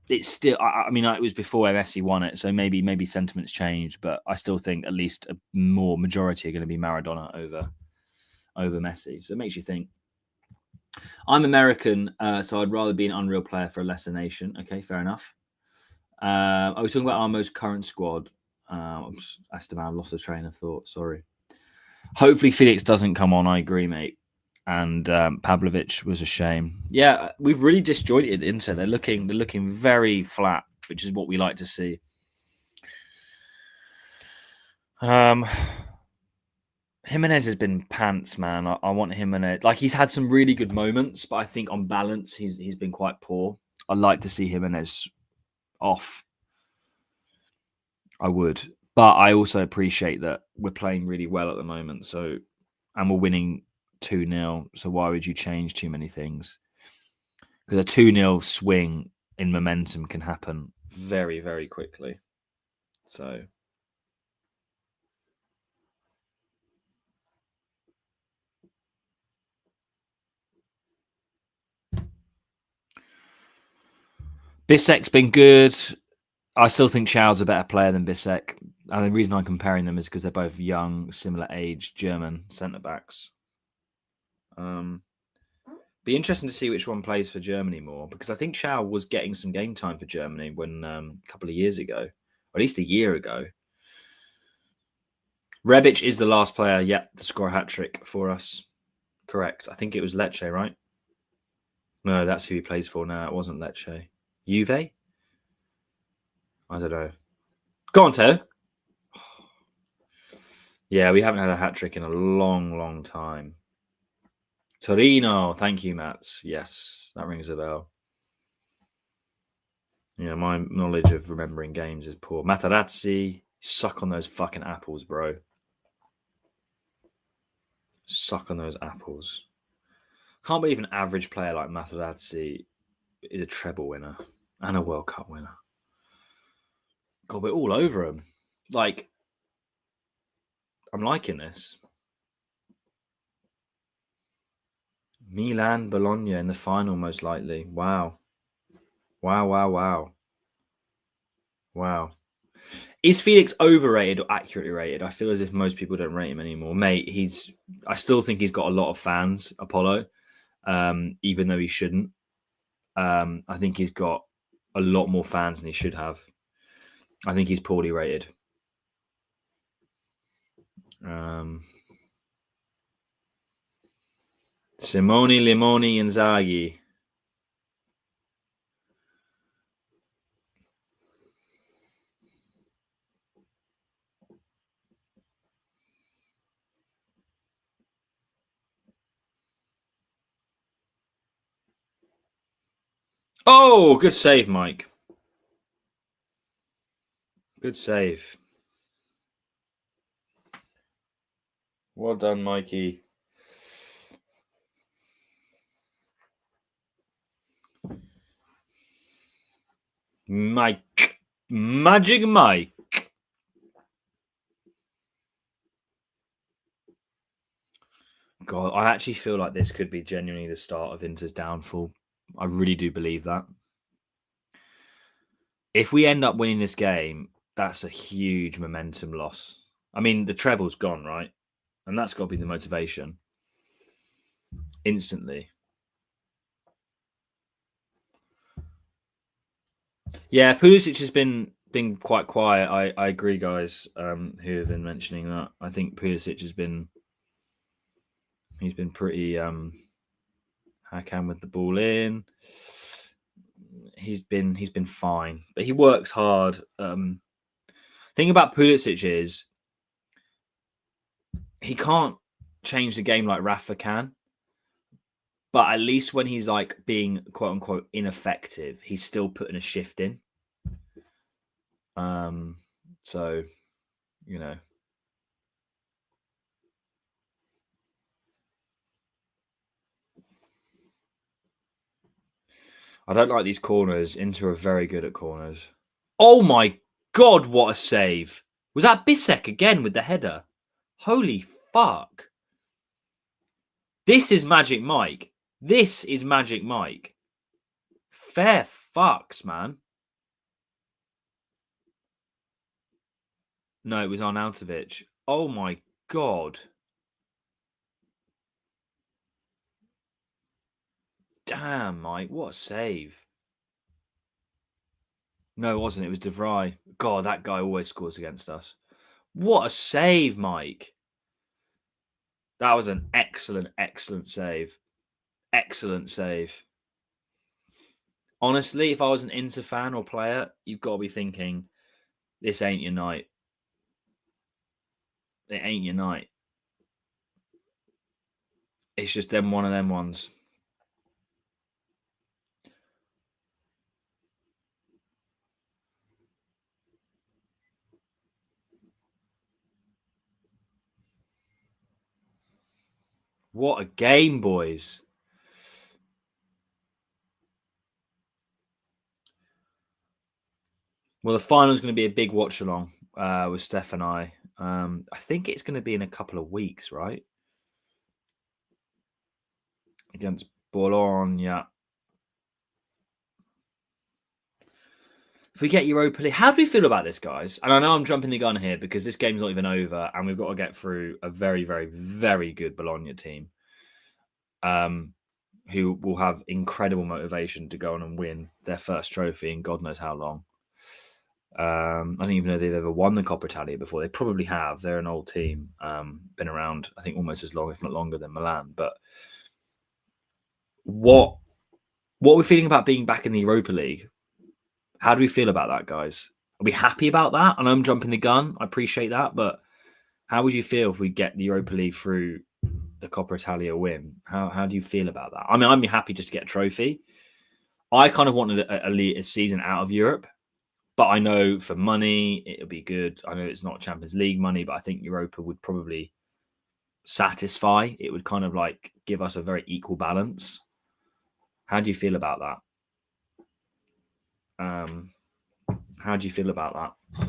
it's still. I mean, it was before Messi won it, so maybe sentiments changed, but I still think at least a more majority are going to be Maradona over Messi. So it makes you think. I'm American, so I'd rather be an unreal player for a lesser nation. Okay, fair enough. I was talking about our most current squad. Esteban, I've lost the train of thought. Sorry. Hopefully Felix doesn't come on. I agree, mate. And Pavlovic was a shame. Yeah, we've really disjointed Inter. They're looking very flat, which is what we like to see. Jimenez has been pants, man. I want Jimenez. Like, he's had some really good moments, but I think on balance, he's been quite poor. I'd like to see Jimenez off. I would. But I also appreciate that we're playing really well at the moment. And we're winning 2-0. So why would you change too many things? Because a 2-0 swing in momentum can happen very, very quickly. So Bissek's been good. I still think Chow's a better player than Bissek. And the reason I'm comparing them is because they're both young, similar age German centre-backs. Be interesting to see which one plays for Germany more, because I think Schau was getting some game time for Germany when a couple of years ago, or at least a year ago. Rebic is the last player yet to score a hat-trick for us. Correct. I think it was Lecce, right? No, that's who he plays for now. It wasn't Lecce. Juve? I don't know. Go on, Teo. Yeah, we haven't had a hat-trick in a long, long time. Torino. Thank you, Mats. Yes, that rings a bell. Yeah, my knowledge of remembering games is poor. Materazzi. Suck on those fucking apples, bro. Suck on those apples. Can't believe an average player like Materazzi is a treble winner and a World Cup winner. God, we're all over him. Like, I'm liking this. Milan, Bologna in the final, most likely. Wow. Wow, wow, wow. Wow. Is Felix overrated or accurately rated? I feel as if most people don't rate him anymore. Mate, I still think he's got a lot of fans, Apollo, even though he shouldn't. I think he's got a lot more fans than he should have. I think he's poorly rated. Simone, Limoni, Inzaghi. Oh, good save, Mike. Good save. Well done, Mikey. Mike. Magic Mike. God, I actually feel like this could be genuinely the start of Inter's downfall. I really do believe that. If we end up winning this game, that's a huge momentum loss. I mean, the treble's gone, right? And that's got to be the motivation. Instantly. Yeah, Pulisic has been quite quiet. I agree, guys, who have been mentioning that. I think Pulisic he's been pretty Hakan with the ball in. He's been fine, but he works hard. Thing about Pulisic is he can't change the game like Rafa can. But at least when he's like being quote unquote ineffective, he's still putting a shift in. So, you know. I don't like these corners. Inter are very good at corners. Oh my God, what a save. Was that Bisek again with the header? Holy fuck. This is Magic Mike. This is Magic Mike. Fair fucks, man. No, it was Arnautovic. Oh my God. Damn, Mike. What a save. No, it wasn't. It was De Vrij. God, that guy always scores against us. What a save, Mike. That was an excellent, excellent save. Excellent save. Honestly, if I was an Inter fan or player, you've got to be thinking, this ain't your night. It ain't your night. It's just one of them ones. What a game, boys. Well, the final is going to be a big watch along with Steph and I. I think it's going to be in a couple of weeks, right? Against Bologna. If we get Europa League, how do we feel about this, guys? And I know I'm jumping the gun here because this game's not even over and we've got to get through a very, very, very good Bologna team. who will have incredible motivation to go on and win their first trophy in God knows how long. I don't even know if they've ever won the Coppa Italia before. They probably have. They're an old team, been around, I think, almost as long, if not longer, than Milan. But what are we feeling about being back in the Europa League? How do we feel about that, guys? Are we happy about that? I know I'm jumping the gun. I appreciate that, but how would you feel if we get the Europa League through the Coppa Italia win? How do you feel about that? I mean, I'd be happy just to get a trophy. I kind of wanted a season out of Europe, but I know for money it'll be good. I know it's not Champions League money, but I think Europa would probably satisfy. It would kind of like give us a very equal balance. How do you feel about that? How do you feel about that?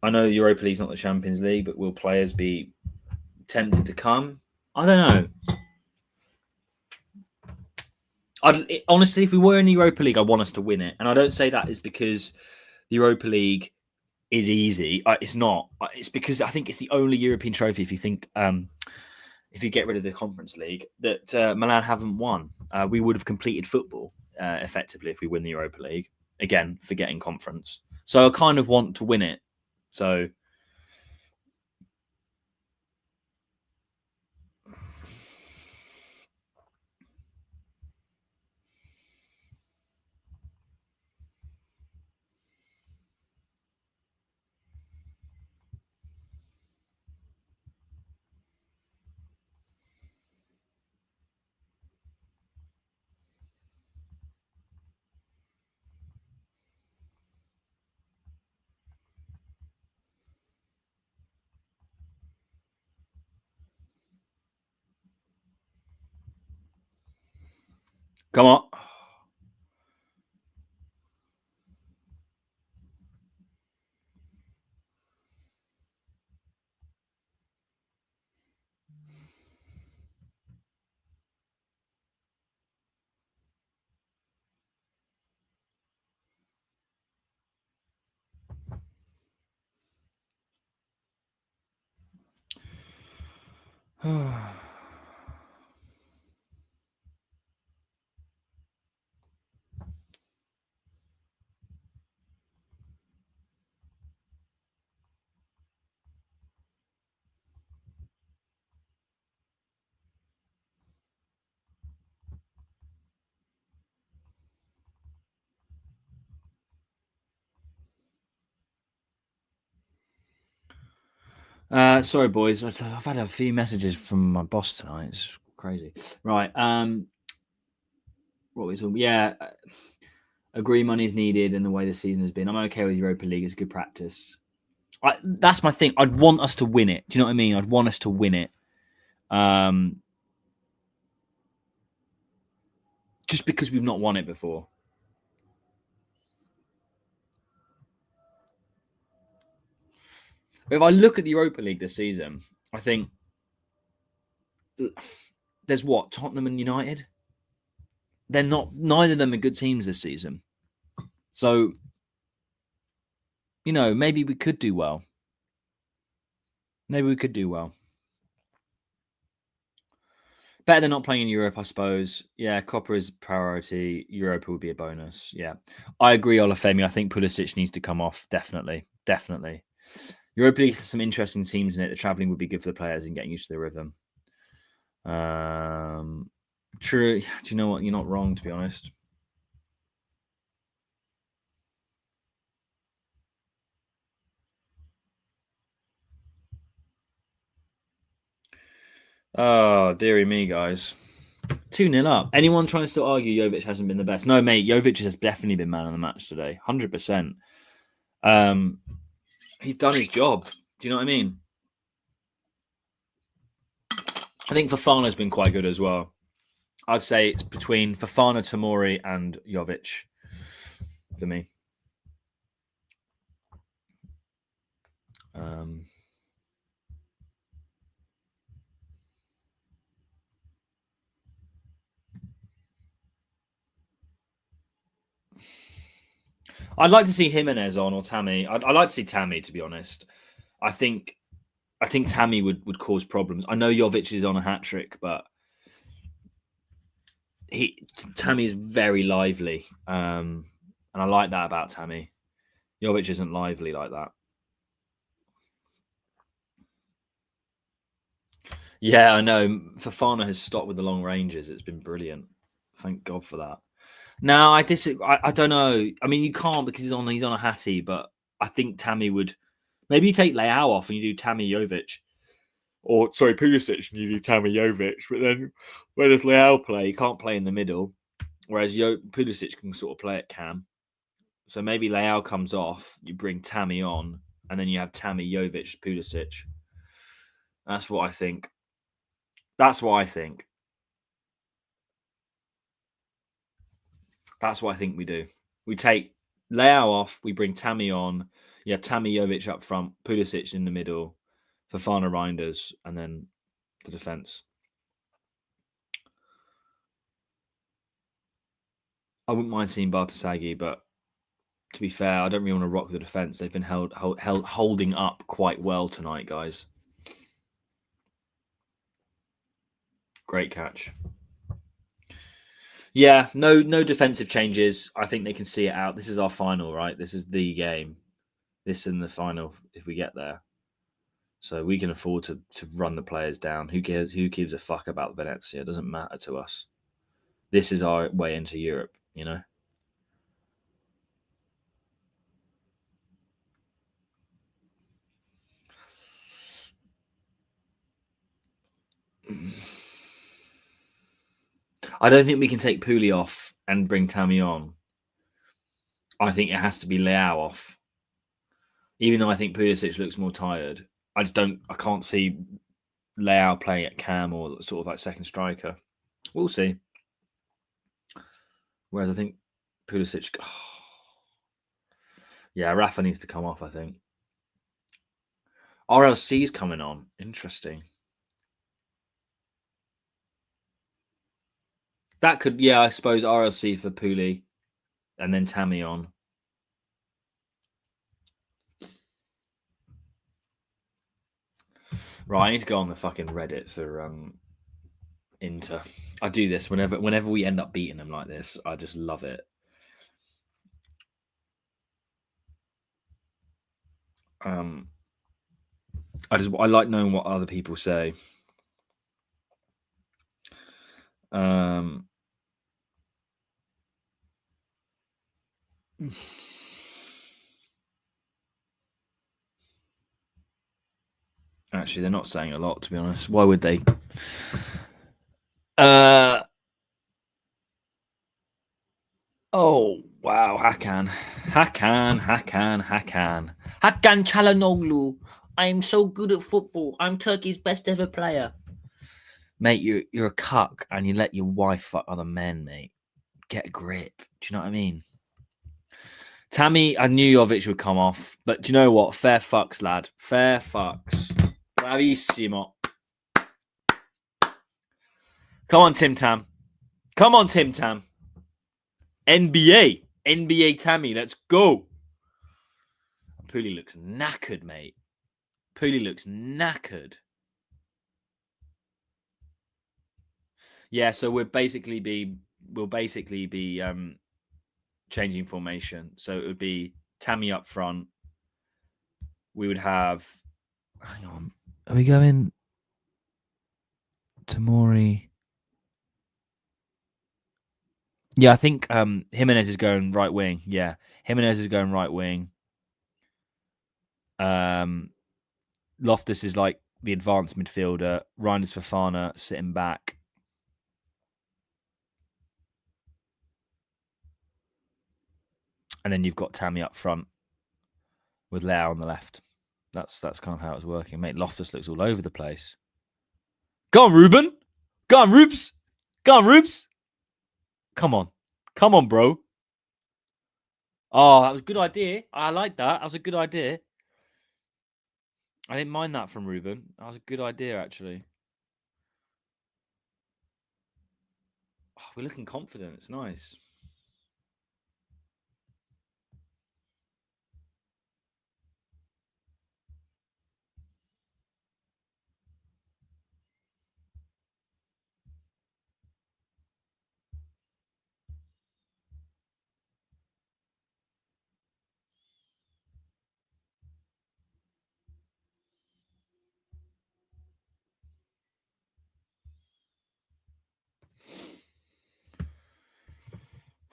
I know Europa League's not the Champions League, but will players be tempted to come? I don't know. Honestly, if we were in the Europa League, I want us to win it. And I don't say that is because the Europa League is easy. It's not. It's because I think it's the only European trophy, if you think, if you get rid of the Conference League, that Milan haven't won. We would have completed football effectively if we win the Europa League. Again, forgetting conference. So I kind of want to win it. So come on. Sorry, boys. I've had a few messages from my boss tonight. It's crazy. Right. What was yeah. Agree, money is needed, and the way the season has been, I'm okay with Europa League. It's good practice. That's my thing. I'd want us to win it. Do you know what I mean? I'd want us to win it. Just because we've not won it before. If I look at the Europa League this season, I think there's what, Tottenham and United? They're not, neither of them are good teams this season. So, maybe we could do well. Maybe we could do well. Better than not playing in Europe, I suppose. Yeah, Coppa is priority. Europa would be a bonus. Yeah. I agree, Olafemi. I think Pulisic needs to come off. Definitely. Europa League has some interesting teams in it. The travelling would be good for the players and getting used to the rhythm. True. Do you know what? You're not wrong, to be honest. Oh, dearie me, guys. 2-0 up. Anyone trying to still argue Jovic hasn't been the best? No, mate. Jovic has definitely been man of the match today. 100%. He's done his job. Do you know what I mean? I think Fofana's been quite good as well. I'd say it's between Fofana, Tomori, and Jovic for me. I'd like to see Jimenez on or Tammy. I'd like to see Tammy, to be honest. I think I think Tammy would cause problems. I know Jovic is on a hat trick, but Tammy's very lively, and I like that about Tammy. Jovic isn't lively like that. Yeah, I know. Fofana has stopped with the long ranges. It's been brilliant. Thank God for that. No, I disagree. I don't know. I mean, you can't because he's on a hattie, but I think Tammy would. Maybe you take Leao off and you do Tammy Jovic. Or, sorry, Pulisic and you do Tammy Jovic. But then where does Leao play? He can't play in the middle. Whereas Pulisic can sort of play at cam. So maybe Leao comes off, you bring Tammy on, and then you have Tammy, Jovic, Pulisic. That's what I think. That's what I think. That's what I think we do. We take Leao off, we bring Tammy on. You have Tammy, Jovic up front, Pulisic in the middle, Fofana, Reinders, and then the defence. I wouldn't mind seeing Bartasaghi, but to be fair, I don't really want to rock the defence. They've been holding up quite well tonight, guys. Great catch. Yeah, no defensive changes. I think they can see it out. This is our final, right? This is the game. This and the final if we get there. So we can afford to run the players down. Who cares? Who gives a fuck about Venezia? It doesn't matter to us. This is our way into Europe, you know? I don't think we can take Pooley off and bring Tammy on. I think it has to be Leao off. Even though I think Pulisic looks more tired. I can't see Leao playing at cam or sort of like second striker. We'll see. Whereas I think Pulisic... Yeah, Rafa needs to come off, I think. RLC's coming on. Interesting. That could, yeah, I suppose RLC for Pooley and then Tammy on. Right, I need to go on the fucking Reddit for Inter. I do this whenever we end up beating them like this. I just love it. I like knowing what other people say. Actually, they're not saying a lot, to be honest. Why would they? Oh, wow. Hakan Çalhanoğlu. I'm so good at football. I'm Turkey's best ever player. Mate, you're a cuck and you let your wife fuck other men, mate. Get a grip. Do you know what I mean? Tammy, I knew Jovic would come off, but do you know what? Fair fucks, lad. Fair fucks. Bravissimo. Come on, Tim Tam. Come on, Tim Tam. NBA Tammy, let's go. Pooley looks knackered, mate. Pooley looks knackered. Yeah, so we'll basically be changing formation. So it would be Tammy up front. We would have. Hang on, are we going Tamori? Yeah, I think Jimenez is going right wing. Yeah, Jimenez is going right wing. Loftus is like the advanced midfielder. Reinders Fofana sitting back. And then you've got Tammy up front with Leao on the left. That's kind of how it's working. Mate, Loftus looks all over the place. Go on, Ruben. Go on, Rubes. Go on, Rubes. Come on. Come on, bro. Oh, that was a good idea. I like that. That was a good idea. I didn't mind that from Ruben. That was a good idea, actually. Oh, we're looking confident. It's nice.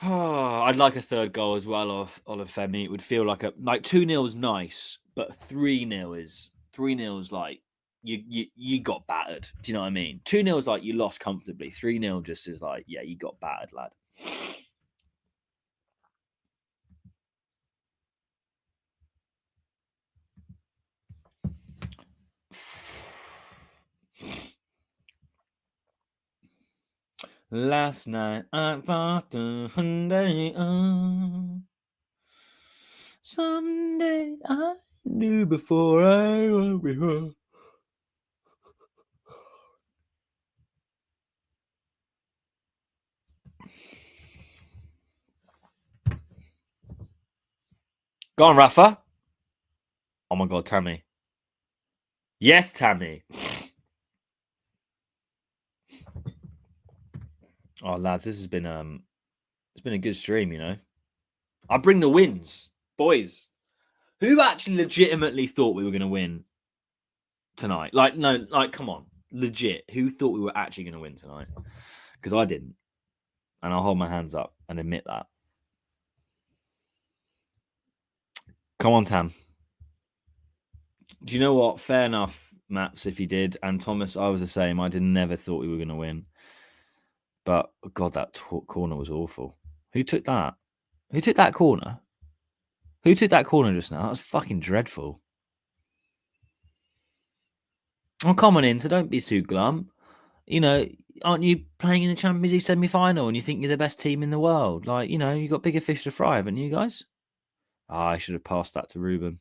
Oh, I'd like a third goal as well of Olufemi. It would feel like 2-0 is nice, but 3-0 is like you got battered. Do you know what I mean? 2-0 is like you lost comfortably. 3-0 just is like, yeah, you got battered, lad. Last night I thought the Hyundai. Someday I knew before I went before. Go on, Rafa. Oh my god, Tammy. Yes, Tammy. Oh lads, this has been it's been a good stream, you know. I bring the wins, boys. Who actually legitimately thought we were going to win tonight? Like, no, like, come on, legit. Who thought we were actually going to win tonight? Because I didn't, and I'll hold my hands up and admit that. Come on, Tam. Do you know what? Fair enough, Mats, if you did, and Thomas, I was the same. I never thought we were going to win, but God, that corner was awful. Who took that? Who took that corner? Who took that corner just now? That was fucking dreadful. Oh, come on, Inter, don't be so glum. You know, aren't you playing in the Champions League semi-final and you think you're the best team in the world? Like, you know, you got bigger fish to fry, haven't you guys? I should have passed that to Ruben.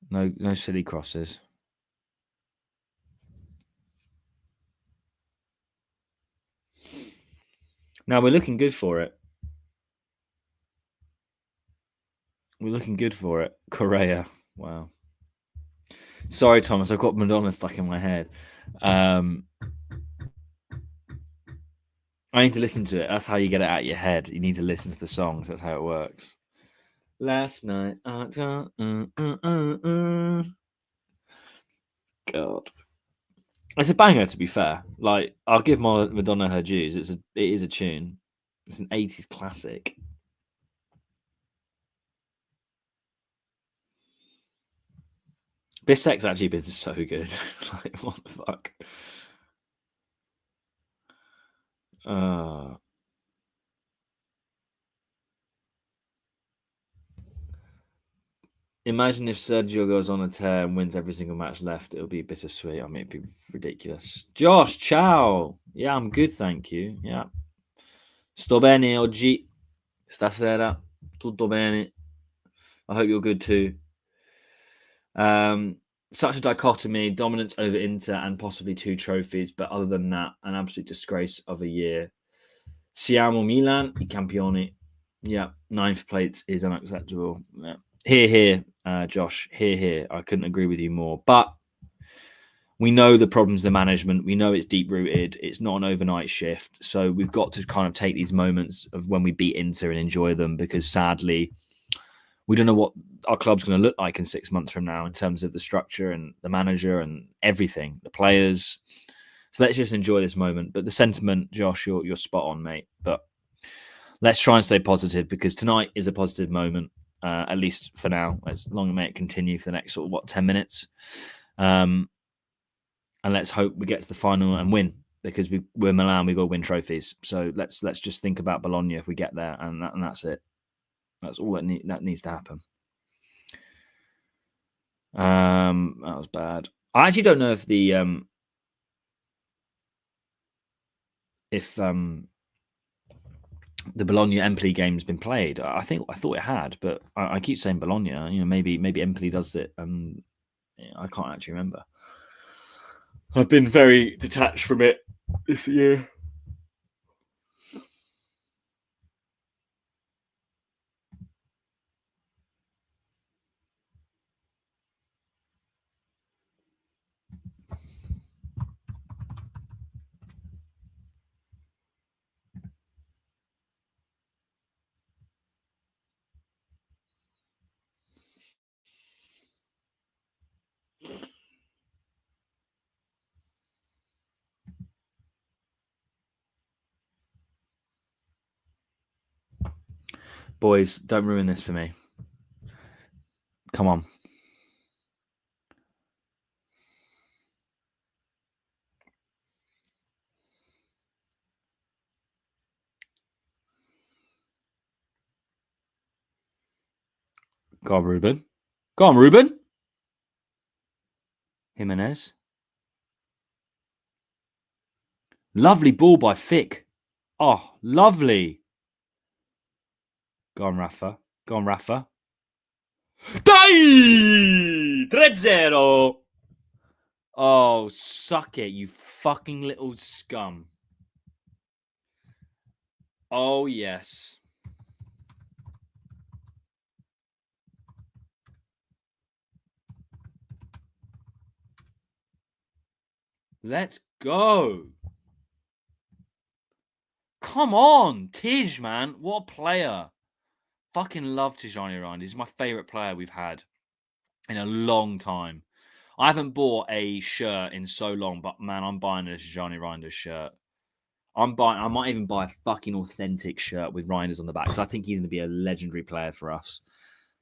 No silly crosses. Now we're looking good for it. We're looking good for it. Correa. Wow. Sorry, Thomas. I've got Madonna stuck in my head. I need to listen to it. That's how you get it out of your head. You need to listen to the songs. That's how it works. Last night. God. It's a banger, to be fair. Like, I'll give Madonna her dues. It is a tune. It's an 80s classic. Bissek's actually been so good. Like, what the fuck? Imagine if Sergio goes on a tear and wins every single match left. It'll be bittersweet. I mean, it'd be ridiculous. Josh, ciao. Yeah, I'm good, thank you. Yeah. Sto bene oggi. Stasera. Tutto bene. I hope you're good too. Such a dichotomy, dominance over Inter and possibly 2 trophies, but other than that, an absolute disgrace of a year. Siamo Milan, I campioni. Yeah, 9th place is unacceptable. Yeah. Here, Josh. Here. I couldn't agree with you more. But we know the problems, the management. We know it's deep rooted. It's not an overnight shift. So we've got to kind of take these moments of when we beat Inter and enjoy them, because sadly, we don't know what our club's going to look like in 6 months from now in terms of the structure and the manager and everything, the players. So let's just enjoy this moment. But the sentiment, Josh, you're spot on, mate. But let's try and stay positive, because tonight is a positive moment, at least for now. As long as it may continue for the next 10 minutes. And let's hope we get to the final and win, because we're Milan. We got to win trophies. So let's just think about Bologna if we get there, and that's it. That's all that needs to happen. That was bad. I actually don't know if the Bologna Empoli game's been played. I thought it had, but I keep saying Bologna. You know, maybe Empoli does it, and I can't actually remember. I've been very detached from it this year. Boys, don't ruin this for me. Come on. Go on, Ruben. Go on, Ruben. Jimenez. Lovely ball by Fick. Oh, lovely. Go on, Rafa. Go on, Rafa. Dai! 3-0. Oh, suck it, you fucking little scum. Oh, yes. Let's go. Come on, Tij, man. What a player. Fucking love Tijani Ryan. He's my favourite player we've had in a long time. I haven't bought a shirt in so long, but man, I'm buying a Tijani Reinders shirt. I might even buy a fucking authentic shirt with Reinders on the back because I think he's going to be a legendary player for us.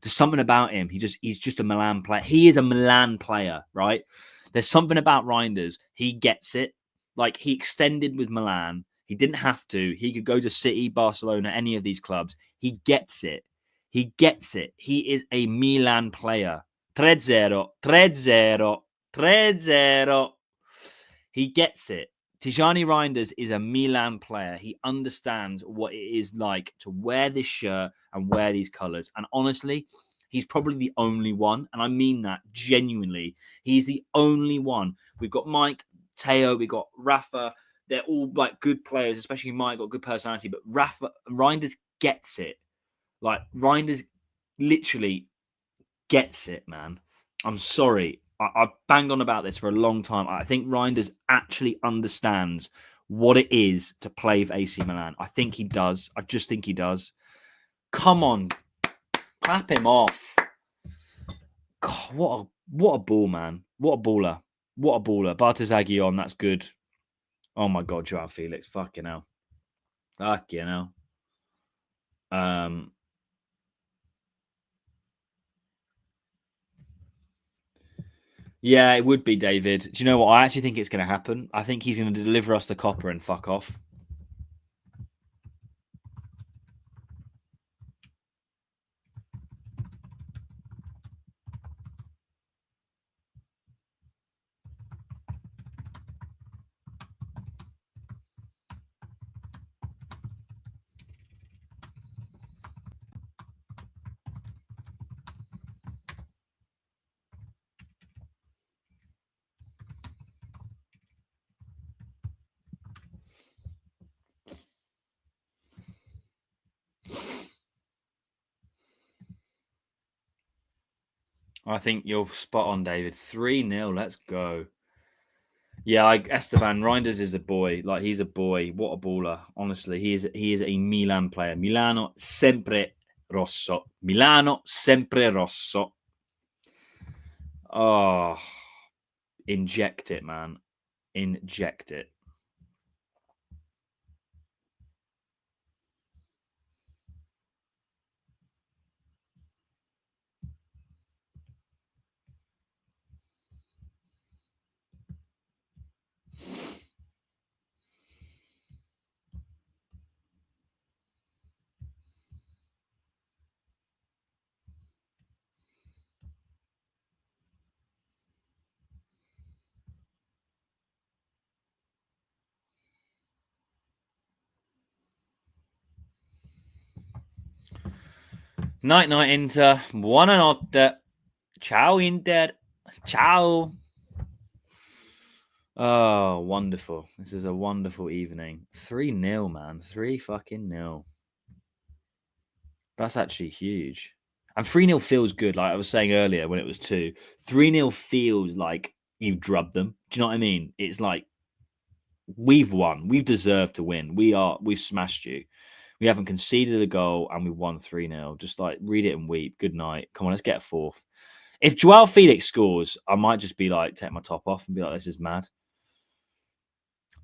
There's something about him. He's just a Milan player. He is a Milan player, right? There's something about Reinders. He gets it. Like, he extended with Milan. He didn't have to. He could go to City, Barcelona, any of these clubs. He gets it. He gets it. He is a Milan player. 3-0, 3-0, 3-0. He gets it. Tijani Reinders is a Milan player. He understands what it is like to wear this shirt and wear these colours. And honestly, he's probably the only one. And I mean that genuinely. He's the only one. We've got Mike, Teo, we've got Rafa. They're all like good players, especially Mike got good personality. But Reinders gets it. Like, Reinders literally gets it, man. I'm sorry. I've banged on about this for a long time. I think Reinders actually understands what it is to play for AC Milan. I think he does. I just think he does. Come on. Clap him off. God, what a ball, man. What a baller. What a baller. Bartezaghi on, that's good. Oh my God, Joao Felix. Fucking hell. Fucking hell. Yeah, it would be, David. Do you know what? I actually think it's going to happen. I think he's going to deliver us the Coppa and fuck off. I think you're spot on, David. 3-0. Let's go. Yeah, Esteban Reinders is a boy. Like, he's a boy. What a baller. Honestly, he is a Milan player. Milano sempre rosso. Milano sempre rosso. Oh, inject it, man. Inject it. Night, Inter. Buonanotte. Ciao, Inter. Ciao. Oh, wonderful. This is a wonderful evening. 3-0, man. 3-0. That's actually huge. And 3-0 feels good. Like I was saying earlier when it was 2. 3-0 feels like you've drubbed them. Do you know what I mean? It's like we've won. We've deserved to win. We've smashed you. We haven't conceded a goal and we won 3-0. Just like read it and weep. Good night. Come on, let's get a fourth. If Joao Felix scores, I might just be like, take my top off and be like, this is mad.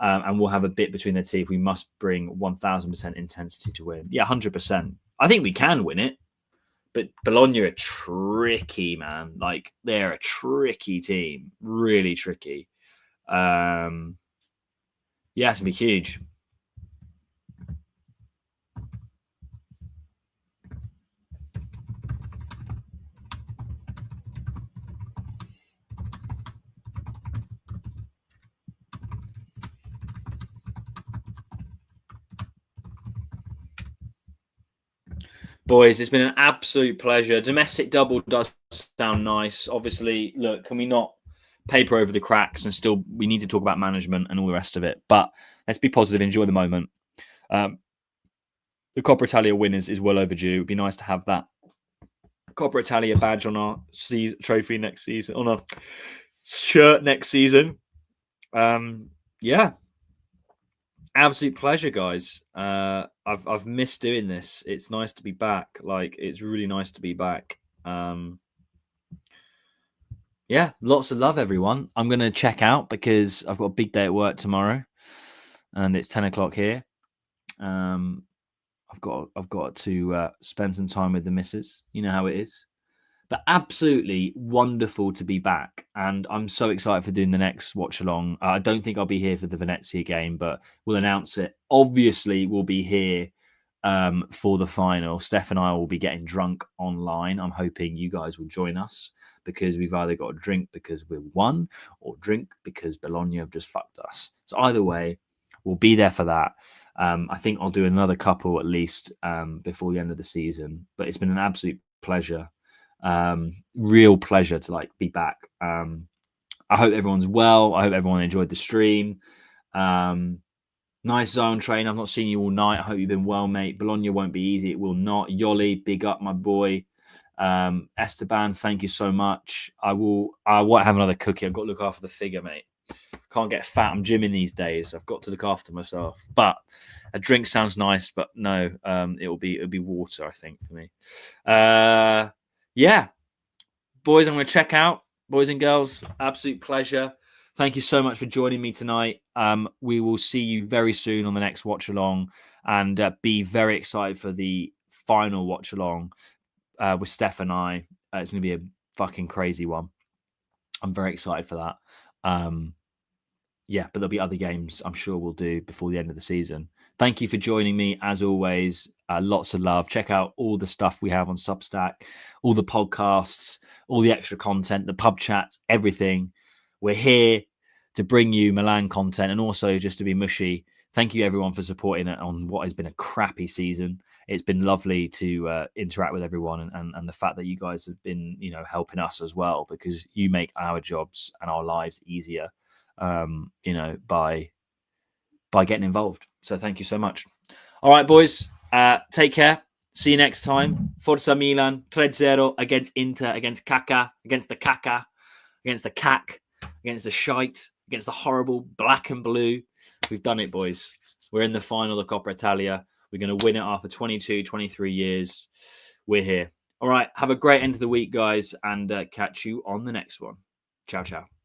and we'll have a bit between their teeth. We must bring 1,000% intensity to win. Yeah, 100%. I think we can win it. But Bologna are tricky, man. Like, they're a tricky team. Really tricky. Yeah, it's going to be huge. Boys, it's been an absolute pleasure. Domestic double does sound nice. Obviously, look, can we not paper over the cracks and still we need to talk about management and all the rest of it. But let's be positive, enjoy the moment. The Coppa Italia win is well overdue. It'd be nice to have that Coppa Italia badge on our trophy next season, on our shirt next season. Yeah. Absolute pleasure, guys. I've missed doing this. It's nice to be back. Like, it's really nice to be back. Yeah, lots of love, everyone. I'm gonna check out because I've got a big day at work tomorrow, and it's 10 o'clock here. I've got to spend some time with the missus. You know how it is. But absolutely wonderful to be back. And I'm so excited for doing the next watch along. I don't think I'll be here for the Venezia game, but we'll announce it. Obviously, we'll be here for the final. Steph and I will be getting drunk online. I'm hoping you guys will join us because we've either got a drink because we're won or drink because Bologna have just fucked us. So either way, we'll be there for that. I think I'll do another couple at least before the end of the season. But it's been an absolute pleasure. Real pleasure to like be back. I hope everyone's well. I hope everyone enjoyed the stream. Nice zone train. I've not seen you all night. I hope you've been well, mate. Bologna won't be easy. It will not. Yoli, big up, my boy. Esteban, thank you so much. I won't have another cookie. I've got to look after the figure, mate. Can't get fat. I'm gymming these days. I've got to look after myself. But a drink sounds nice, but no, it'll be water, I think, for me. Yeah, boys, I'm going to check out. Boys and girls, absolute pleasure. Thank you so much for joining me tonight. We will see you very soon on the next watch along, and be very excited for the final watch along with Steph and I. It's going to be a fucking crazy one. I'm very excited for that. Yeah, but there'll be other games I'm sure we'll do before the end of the season. Thank you for joining me, as always. Lots of love. Check out all the stuff we have on Substack, all the podcasts, all the extra content, the pub chats, everything. We're here to bring you Milan content and also just to be mushy. Thank you, everyone, for supporting it on what has been a crappy season. It's been lovely to interact with everyone and the fact that you guys have been, helping us as well, because you make our jobs and our lives easier, by getting involved. So thank you so much. All right, boys, take care. See you next time. Forza Milan, 3-0 against Inter, against Kaka, against the Kaka, against the Kak, against the shite, against the horrible black and blue. We've done it, boys. We're in the final of the Coppa Italia. We're going to win it after 22, 23 years. We're here. All right, have a great end of the week, guys, and catch you on the next one. Ciao, ciao.